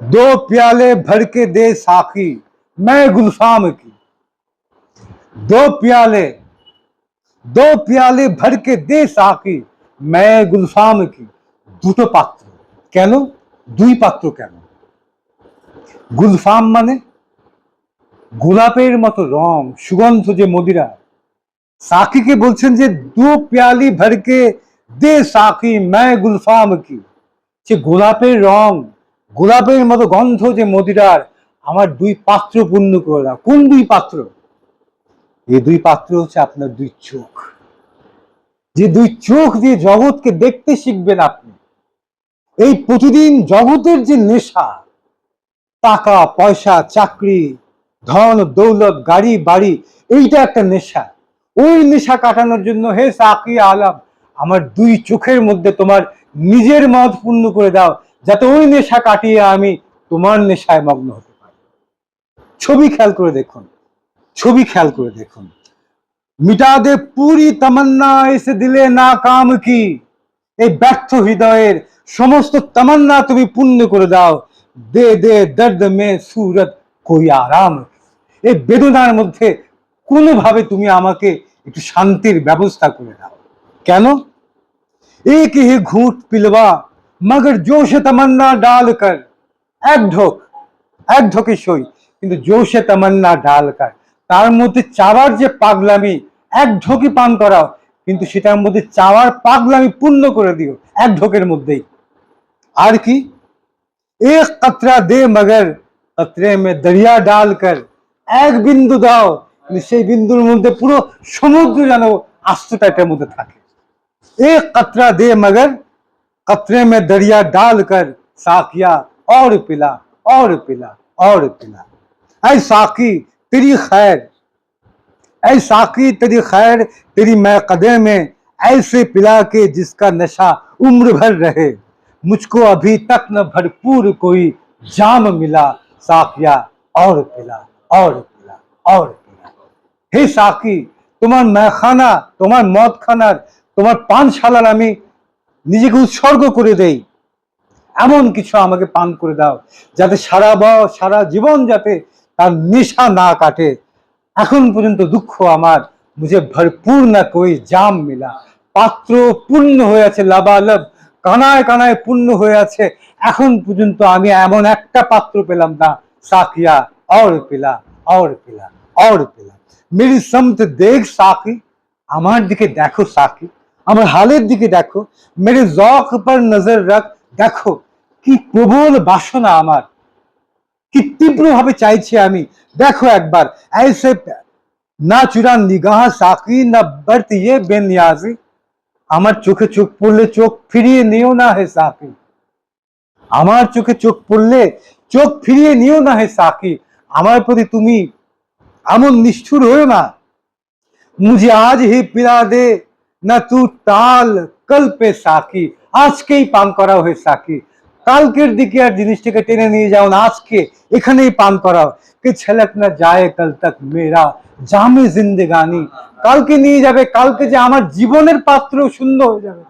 दो प्याले भर के दे साकी मैं गुलफाम की, दो प्याले, दो प्याले भर के दे साकी मैं गुलफाम की। দুটো পাত্র কেন, দুই পাত্র কেন? গুলফাম মানে গোলাপের মতো রং, সুগন্ধ যে মদিরা। সাকিকে বলছেন যে দু প্যালি ভরকে দে সাকি मैं গুলফাম কি, যে গোলাপের রং, গোলাপের মতো গন্ধ যে মদিরার, আমার দুই পাত্র পূর্ণ করে দাও। কোন দুই পাত্র? এই দুই পাত্র হচ্ছে আপনার দুই চোখ, যে দুই চোখ দিয়ে জগৎকে দেখতে শিখবেন আপনি। এই প্রতিদিন জগতের যে নেশা, টাকা পয়সা চাকরি ধন দৌলত গাড়ি বাড়ি, এইটা একটা নেশা। ওই নেশা কাটানোর জন্য হে সাকি আলম, আমার দুই চোখের মধ্যে তোমার নিজের মত পূর্ণ করে দাও, যাতে ওই নেশা কাটিয়ে আমি তোমার নেশায় মগ্ন হতে পারি। ছবি খেয়াল করে দেখুন, ছবি খেয়াল করে দেখুন, মিটা দে পুরি তামান্না এসে দিলে না কাম কি, এই ব্যর্থ হৃদয়ের সমস্ত তামান্না তুমি পূর্ণ করে দাও। দে দে দর্দ মে সুরত কই আরাম, এই বেদনার মধ্যে কোনোভাবে তুমি আমাকে একটু শান্তির ব্যবস্থা করে দাও। কেন? एक ही घूंट पिलवा मगर जोशे तमन्ना डालकर, এক ঢোক, এক ঢোকে সই, কিন্তু জোশে তামান্না ডালকার, তার মধ্যে চাওয়ার যে পাগলামি, এক ঢোকি পান করাও, কিন্তু সেটার মধ্যে চাওয়ার পাগলামি পূর্ণ করে দিও এক ঢোকের মধ্যেই। আর কি, এক কতরা দে মগর কতরে মে দরিয়া ডালকার, এক বিন্দু দাও সেই বিন্দুর মধ্যে পুরো সমুদ্র যেন আস্তটা এটার মধ্যে থাকে। एक कतरा दे मगर कतरे में दरिया डालकर साकिया और पिला और पिला और पिला। ऐ साकी तेरी खैर, ऐ साकी तेरी खैर, तेरी मैं कदे में ऐसे पिला के जिसका नशा उम्र भर रहे। मुझको अभी तक न भरपूर कोई जाम मिला, साकिया और पिला और पिला और पिला। हे साकी, তোমার মেখানা, তোমার মদ খানার, তোমার পানশালার আমি নিজেকে উৎসর্গ করে দেই, এমন কিছু আমাকে পান করে দাও যাতে সারা জীবন যাতে তার নেশা না কাটে। এখন পর্যন্ত দুঃখ আমার, মুঝে ভরপুর না কই জাম মিলা, পাত্র পূর্ণ হয়ে আছে, লাবালব কানায় কানায় পূর্ণ হয়ে আছে, এখন পর্যন্ত আমি এমন একটা পাত্র পেলাম না। সাকিয়া और पिला और पिला और पिला। मेरी समत देख साकी, আমার দিকে দেখো সাকি, আমার হালের দিকে দেখো, মেরে জখ পর নজর রাখ, দেখো কি প্রবল বাসনা আমার, কি তীব্রভাবে চাইছি আমি, দেখো একবার। ऐसे না চুরা নিগাহ সাকি না বর্ত ये बेनियाजी, আমার চোখে চোখ পড়লে চোখ ফিরিয়ে নিও না হে সাকি, আমার চোখে চোখ পড়লে চোখ ফিরিয়ে নিও না হে সাকি, আমার প্রতি তুমি এমন নিষ্ঠুর হয়েও না। मुझे आज ही पिला दे না তু টাল কল পে সাকি, আজকেই পান করাও হে সাকি, কালকের দিকে আর জিনিসটাকে টেনে নিয়ে যাও না, আজকে এখানেই পান করাও। কে ছলক না যায় কল তক মেরা জামে জিন্দেগানি, কালকে নিয়ে যাবে, কালকে যে আমার জীবনের পাত্র শূন্য হয়ে যাবে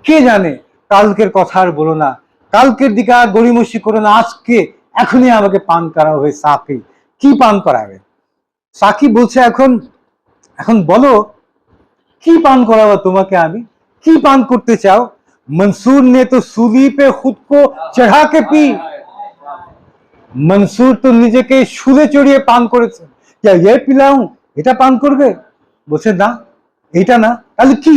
কে জানে। কালকের কথা আর বলো না, কালকের দিকে আর গড়িমসি করো না, আজকে এখনই আমাকে পান করাও হে সাকি। কি পান করাবে? সাকি বলছে এখন এখন বলো কি পান করাবো তোমাকে আমি, কি পান করতে চাও? मंसूर ने तो सूली पे खुद को चढ़ा के पी, মনসুর তো নিজেকে শুলে চড়িয়ে পান করেছে। क्या ये पिलाऊं, এটা পান করবে? বলছে না, এটা না, তাহলে কি?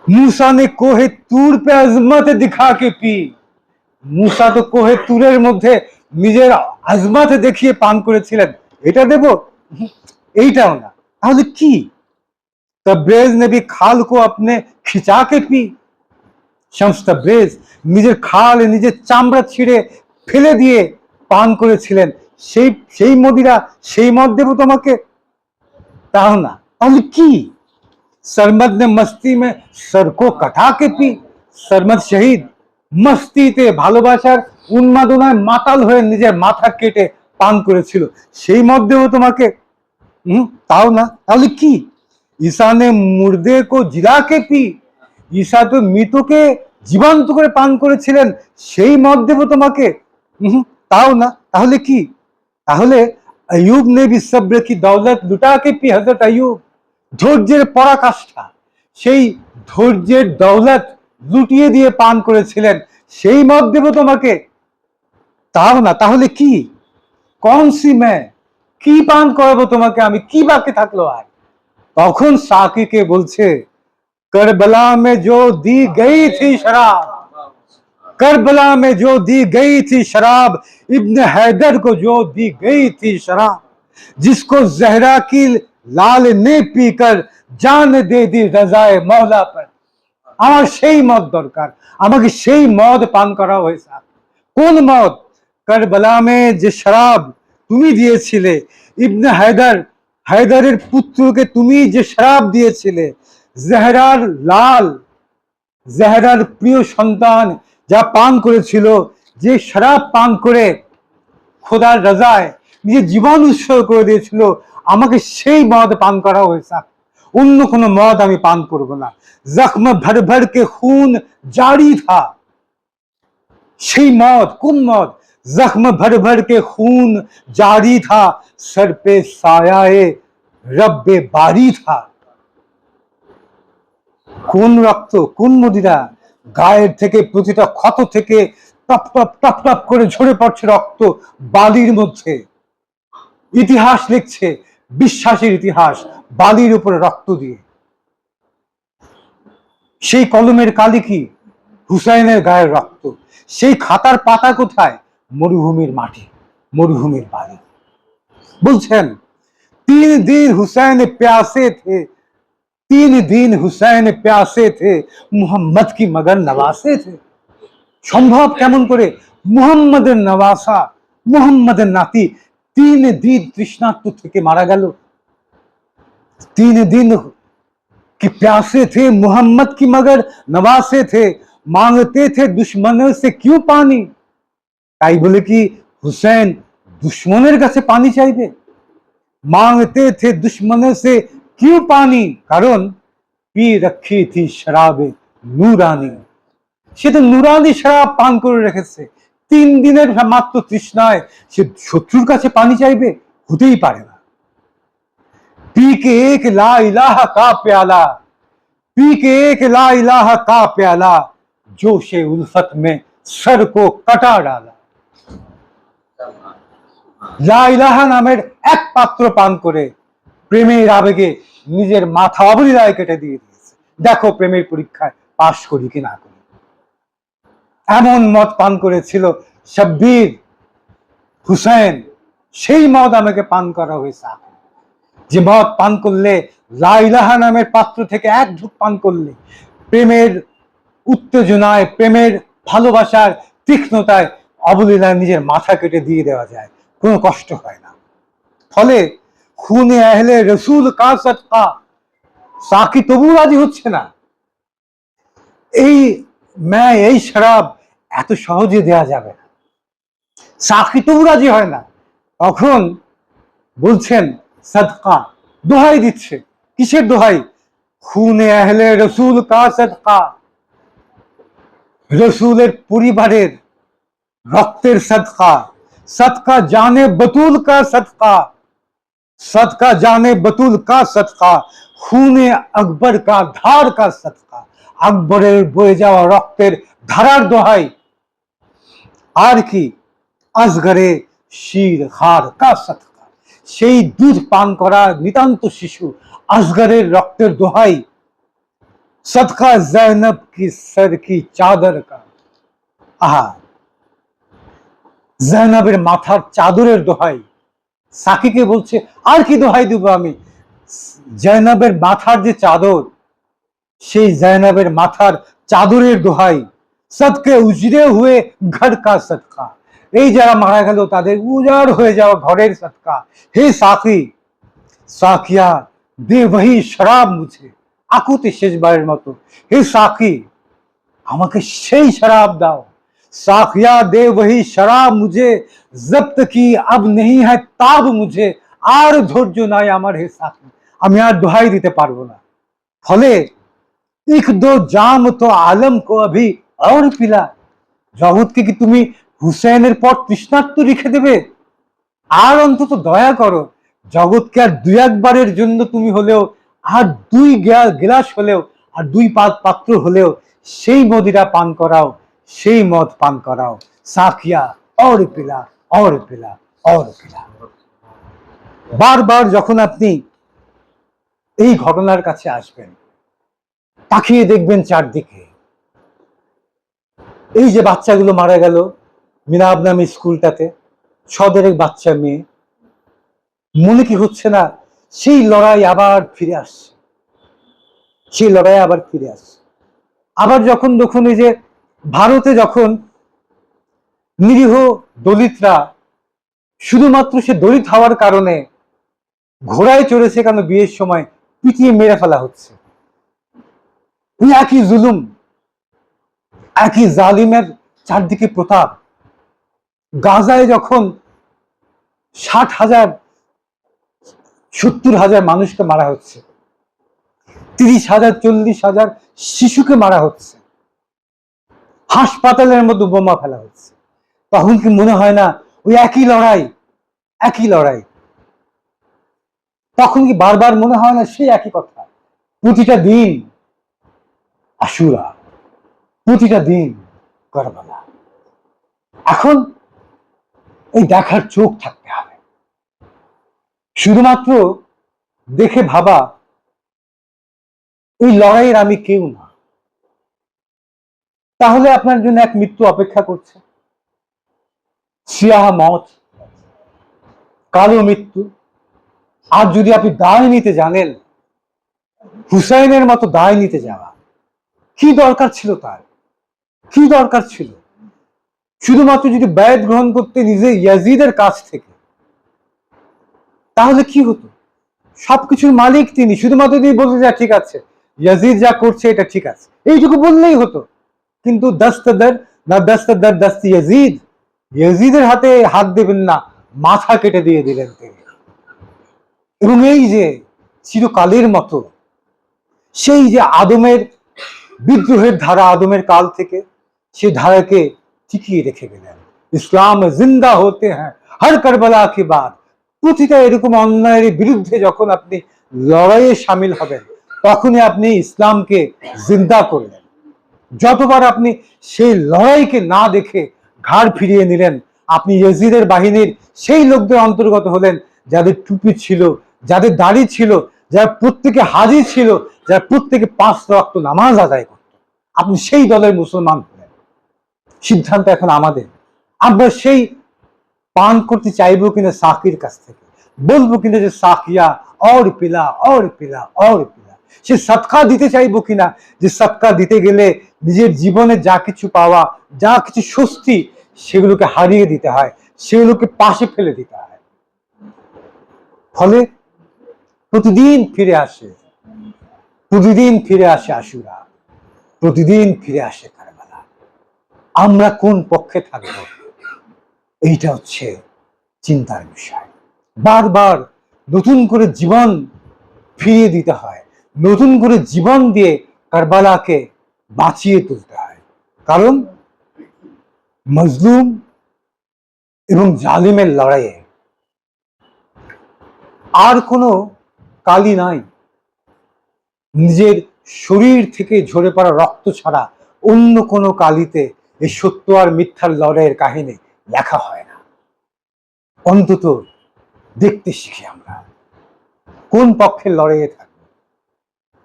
मूसा ने कोहे तूर पे अजमत दिखा के पी, मूसा तो कोहे তুরের মধ্যে নিজের আজমত দেখিয়ে পান করেছিলেন, এটা দেব? এইটাও না, তাহলে কি? तब्रेज ने भी खाल को अपने खिंचा के पी, शम्स तब्रेज নিজের খাল নিজের চামড়া ছিঁড়ে ফেলে দিয়ে পান করেছিলেন, সেই মদিরা, সেই মদ দেব তোমাকে? তাও না, তাহলে কি? सरमद ने मस्ती में सर को कटा के पी, सरमद শহীদ মস্তিতে ভালোবাসার উন্মাদনায় মাতাল হয়ে নিজের মাথা কেটে পান করেছিল, সেই মদ দেব তোমাকে? তাও না, তাহলে কি? ঈসা ने मुर्दे को जिला के पी, ঈসা তো মৃতকে জীবন্ত করে পান করেছিলেন, সেই মদ দেব তোমাকে? তাও না, তাহলে কি? তাহলে अयूब ने भी सब्र की दौलत लुटा के पी, हजरत अयूब ধৈর্যের পরাকাষ্ঠা, সেই ধৈর্যের দৌলত লুটিয়ে দিয়ে পান করেছিলেন, সেই মদ দেব তোমাকে? তাও না, তাহলে কি? কौन सी मैं, কি পান করাবো তোমাকে আমি, কি বাকি থাকলো আর? তখন সাকিকে বলছে करबला में जो दी गई थी शराब, करबला में जो दी गई थी शराब, इब्न हैदर को जो दी गई थी शराब, जिसको जहरा की लाल ने पीकर जान दे दी रजाए मौला पर। আমার সেই মদ দরকার, আমাকে সেই মদ পান করা হয়েছে। কোন মদ? কারবালা মে যে শরাব তুমি দিয়েছিলে, ইবনে হায়দারের পুত্রকে তুমি যে শরাব দিয়েছিলে, জেহরার লাল, জেহরার প্রিয় সন্তান যা পান করেছিল, যে শরাব পান করে খোদার রাজায় নিজের জীবন উৎসর্গ করে দিয়েছিল, আমাকে সেই মদ পান করা হয়েছে, অন্য কোনো মদ আমি পান করব না। জख्म भर भर के खून जारी था, সেই মদ কোন মদ? जख्म भर भर के खून जारी था, सर पे सायाए रब्बे बारी था। কোন রক্ত, কোন মদিরা? গায়ের থেকে প্রতিটা ক্ষত থেকে টপ টপ টপ টপ করে ঝরে পড়ছে রক্ত বালির মধ্যে। ইতিহাস লিখছে, বিশ্বাসের ইতিহাস, বালির উপরে রক্ত দিয়ে। সেই কলমের কালি কি? হুসাইনের গায়ের রক্ত। সেই খাতার পাতা কোথায়? মরুভূমির মাটি, মরুভূমির বালি। বলছেন 3 दिन हुसैन प्यासे थे, 3 दिन हुसैन प्यासे थे, मोहम्मद की मगर नवासे थे। সম্ভব কেমন করে মুহাম্মাদের নওয়াসা, মুহাম্মাদের নাতি 3 দিন তৃষ্ণার্ত থেকে মারা গেল। 3 दिन कि प्यासे थे मोहम्मद की मगर नवासे थे, मांगते थे दुश्मनों से क्यों पानी। তাই বলে কি হুসেন দুশ্মনের কাছে পানি চাইবে? मांगते थे दुश्मनों से क्यों पानी, কারণ পি রক্ষী থি শরাবে নূরানি, সে তো নুরানি শরাব পান করে রেখেছে। 3 দিনের মাত্র তৃষ্ণায় সে শত্রুর কাছে পানি চাইবে? হতেই পারে না। पी के एक ला इलाहा का प्याला, पी के एक ला इलाहा का प्याला, जोशे उल्फत में सर को कटा डाला। লা ইলাহা নামের এক পাত্র পান করে প্রেমের আবেগে নিজের মাথা অবলীলায় কেটে দিয়ে দিয়েছে। দেখো প্রেমের পরীক্ষায় পাশ করি কি না করি। এমন মদ পান করেছিল শব্বির হুসেন, সেই মদ আমাকে পান করা হয়েছে। যে মদ পান করলে, লা ইলাহা নামের পাত্র থেকে এক ঢুক পান করলে প্রেমের উত্তেজনায়, প্রেমের ভালোবাসার তীক্ষ্ণতায় অবলীলায় নিজের মাথা কেটে দিয়ে দেওয়া যায়, কোনো কষ্ট হয় না। ফলে খুনে আহলে রসুল কা সদকা, সাকি তবু রাজি হচ্ছে না। এই শরাব এত সহজে দেয়া যাবে না, সাকি তবু রাজি হয় না। তখন বলছেন সদকা, দোহাই দিচ্ছে। কিসের দোহাই? খুনে আহলে রসুল কা সদকা, রসুলের পরিবারের রক্তের সদকা, सदका जाने बतूल का सदका, सदका जाने बतूल का सदका, खूने আকবর का धार का सदका, আকবরের বয়ে যাওয়া রক্তের ধারার দোহাই। আর কি? আসগরে শির খার কা সদকা, সেই দুধ পান করা নিতান্ত শিশু আসগরের রক্তের দোহাই। सदका जैनब की सर की चादर का, আহা, জয়নবের মাথার চাদরের দোহাই। সাকিকে বলছে আর কি দোহাই দিব আমি? জয়নবের মাথার যে চাদর, সেই জয়নবের মাথার চাদরের দোহাই। সদকে উজড়ে হুয়ে ঘর কা সদকা, এই যারা মারা গেল তাদের উজাড় হয়ে যাওয়া ঘরের সদকা। হে সাকি, সাকিয়া দে वही শরাব মুঝে, আকুতি শেষবারের মতো, হে সাকি আমাকে সেই শরাব দাও। साखिया दे वही शराब मुझे, जब्त की अब नहीं है ताब मुझे, আর ধৈর্য নাই আমার হে সাকি, আমি আর দোহাই দিতে পারবো না। ফলে एक दो जाम तो आलम को अभी और पिला, জগৎকে কি তুমি হুসেনের পর তৃষ্ণার্ত রেখে দেবে? আর অন্তত দয়া করো, জগৎকে আর 2-1 বারের জন্য তুমি হলেও, আর 2 গ্লাস হলেও, আর 2 পাত্র হলেও সেই মদিরা পান করাও, সেই মদ পান করাও। সাকিয়া और पिला और पिला और पिला। বারবার যখন আপনি এই ঘটনার কাছে আসবেন, তাকিয়ে দেখবেন চারদিকে। এই যে বাচ্চাগুলো মারা গেল মিনাব নামে স্কুলটাতে, 6 বাচ্চা মেয়ে, মনে কি হচ্ছে না সেই লড়াই আবার ফিরে আসছে, সেই লড়াই আবার ফিরে আসছে। আবার যখন দেখুন এই যে ভারতে যখন নিরীহ দলিতরা, শুধুমাত্র সে দলিত হওয়ার কারণে ঘোড়ায় চড়েছে কেন বিয়ের সময়, পিটিয়ে মেরে ফেলা হচ্ছে। একই জুলুম, একই জালিমের চারদিকে প্রতাপ। গাজায় যখন 60,000 70,000 মানুষকে মারা হচ্ছে, 30,000 40,000 শিশুকে মারা হচ্ছে, হাসপাতালের মধ্যে বোমা ফেলা হচ্ছে, তখন কি মনে হয় না ওই একই লড়াই, একই লড়াই? তখন কি বারবার মনে হয় না সেই একই কথা? প্রতিটা দিন আশুরা, প্রতিটা দিন কারবালা। এখন এই দেখার চোখ থাকতে হবে, শুধুমাত্র দেখে ভাবা এই লড়াইয়ের আমি কেউ না, তাহলে আপনার জন্য এক মৃত্যু অপেক্ষা করছে, সিয়াহ মত, কালো মৃত্যু। আর যদি আপনি দায় নিতে জানেন, হুসাইনের মতো দায় নিতে যাওয়া কি দরকার ছিল? তার কি দরকার ছিল? শুধুমাত্র যদি বায়াত গ্রহণ করতে নিজে ইয়াজিদের কাছ থেকে, তাহলে কি হতো? সবকিছুর মালিক তিনি, শুধুমাত্র তিনি বলতে যা ঠিক আছে, ইয়াজিদ যা করছে এটা ঠিক আছে, এইটুকু বললেই হতো। কিন্তু দস্তদর না দস্তদর দস্ত ইয়াজিদ, ইয়াজিদের হাতে হাত দেবেন না, মাথা কেটে দিয়ে দিলেন তিনি। এবং এই যে চিরকালের মতো সেই যে আদমের বিদ্রোহের ধারা, আদমের কাল থেকে সে ধারাকে টিকিয়ে রেখে গেলেন। ইসলাম জিন্দা হতে হ্যাঁ হর কারবালা কি বাত। প্রতিটা এরকম অন্যায়ের বিরুদ্ধে যখন আপনি লড়াইয়ে সামিল হবেন, তখনই আপনি ইসলামকে জিন্দা করলেন। যতবার আপনি সেই লড়াইকে না দেখে ঘাড় ফিরিয়ে নিলেন, আপনি ইয়াজিদের বাহিনীর সেই লোকদের অন্তর্গত হলেন যাদের টুপি ছিল, যাদের দাড়ি ছিল, যারা প্রত্যেকে হাজি ছিল, যারা প্রত্যেকে 5 ওয়াক্ত নামাজ আদায় করত। আপনি সেই দলের মুসলমান হলেন। সিদ্ধান্ত এখন আমাদের, আমরা সেই পান করতে চাইবো কিনা সাকির কাছ থেকে, বলবো কিনা যে সাকিয়া और पिला और पिला और पिला। সে সদকা দিতে চাইবো কিনা, যে সদকা দিতে গেলে নিজের জীবনে যা কিছু পাওয়া, যা কিছু স্বস্তি, সেগুলোকে হারিয়ে দিতে হয়, সেগুলোকে পাশে ফেলে দিতে হয়। ফলে প্রতিদিন ফিরে আসে, প্রতিদিন ফিরে আসে আশুরা, প্রতিদিন ফিরে আসে কারবালা। আমরা কোন পক্ষে থাকবো, এইটা হচ্ছে চিন্তার বিষয়। বারবার নতুন করে জীবন ফিরিয়ে দিতে হয়, নতুন করে জীবন দিয়ে কারবালাকে বাঁচিয়ে তুলতে হয়। কারণ মজলুম এবং জালিমের লড়াইয়ে আর কোনো কালি নাই। নিজের শরীর থেকে ঝরে পড়া রক্ত ছাড়া অন্য কোনো কালিতে এই সত্য আর মিথ্যার লড়াইয়ের কাহিনী লেখা হয় না। অন্তত দেখতে শিখি আমরা কোন পক্ষের লড়াইয়ে থাকবো।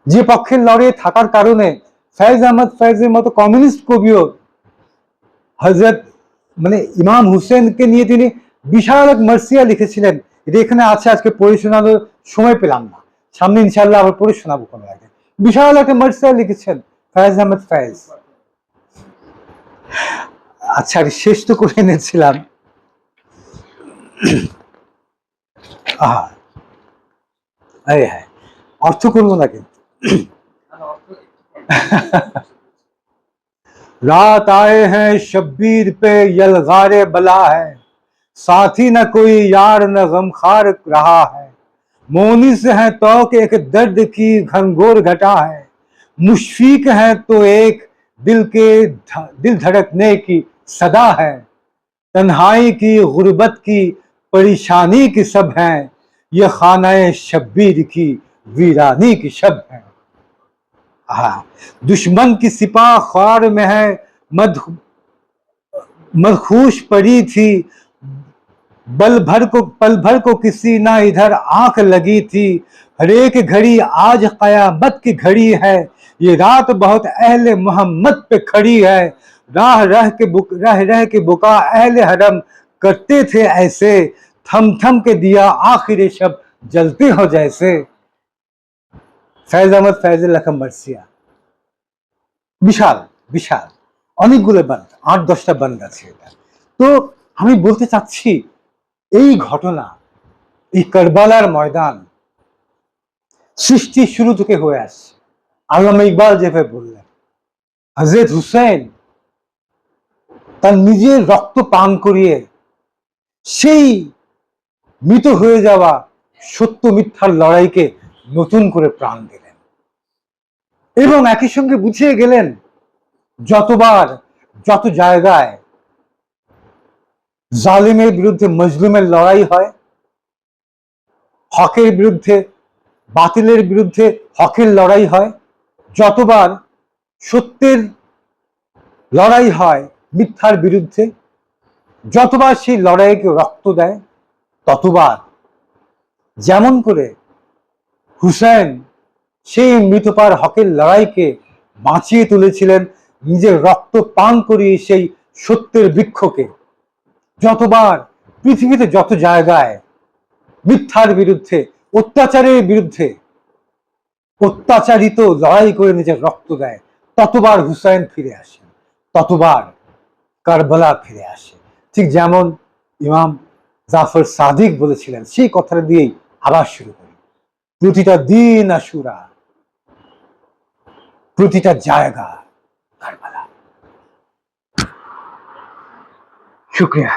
যে পক্ষের লড়াইয়ে থাকার কারণে ফয়েজ আহমদ ফয়েজের মতো কমিউনিস্ট কবিও হজরত ইমাম হুসেনকে নিয়ে তিনি বিশাল এক মার্সিয়া লিখেছিলেন। এটা এখানে আছে, আজকে পড়ে শোনানোর সময় পেলাম না, সামনে ইনশাআল্লাহ আবার পড়ে শোনাবো কোনো আগে। বিশাল একটা মার্সিয়া লিখেছেন ফয়েজ আহমদ ফয়েজ। আচ্ছা, শেষ তো করে এনেছিলাম। হ্যাঁ, অর্থ করবো না কিন্তু। रात आए हैं शब्बीर पे यलगारे बला है, साथी न कोई यार न गमखार रहा है, मोनिस है तो एक दर्द की घनघोर घटा है, मुशफीक है तो एक दिल धड़कने की सदा है, तन्हाई की गुर्बत की परेशानी की सब है, ये खानाए शब्बीर की वीरानी की शब है। दुश्मन की सिपाह ख्वार में है मदखूश पड़ी थी, पल भर को किसी ना इधर आंख लगी थी, हर एक घड़ी आज कयामत की घड़ी है, ये रात बहुत अहले मोहम्मद पे खड़ी है, राह रह के बुका अहले हरम करते थे ऐसे, थम थम के दिया आखिर शब जलते हो जैसे। ফয়েজ আহমদ ফয়েজের লেখা মার্সিয়া, বিশাল বিশাল অনেকগুলো বান্ড, 8-10টা বান্ড আছে এটা। তো আমি বলতে চাচ্ছি, এই ঘটনা, এই কারবালার ময়দান সৃষ্টি শুরু থেকে হয়ে আসছে। আল্লামা ইকবাল যেভাবে বললেন, হযরত হুসেন তার নিজের রক্ত পান করিয়ে সেই মৃত হয়ে যাওয়া সত্য মিথ্যার লড়াইকে নতুন করে প্রাণ দিলেন এবং একই সঙ্গে বুঝিয়ে গেলেন, যতবার যত জায়গায় জালিমের বিরুদ্ধে মজলুমের লড়াই হয়, হকের বিরুদ্ধে বাতিলের বিরুদ্ধে হকের লড়াই হয়, যতবার সত্যের লড়াই হয় মিথ্যার বিরুদ্ধে, যতবার সেই লড়াইকে রক্ত দেয়, ততবার যেমন করে হুসেন সেই মৃতপার হকের লড়াইকে বাঁচিয়ে তুলেছিলেন নিজের রক্ত পান করিয়ে সেই সত্যের বৃক্ষকে, যতবার পৃথিবীতে যত জায়গায় মিথ্যার বিরুদ্ধে, অত্যাচারের বিরুদ্ধে অত্যাচারিত লড়াই করে নিজের রক্ত দেয়, ততবার হুসাইন ফিরে আসে, ততবার কারবালা ফিরে আসে। ঠিক যেমন ইমাম জাফর সাদিক বলেছিলেন, সেই কথাটা দিয়েই আবার শুরু করি। প্রতিটা দিন আশুরা, প্রতিটা জায়গা কারবালা। শুক্রিয়া।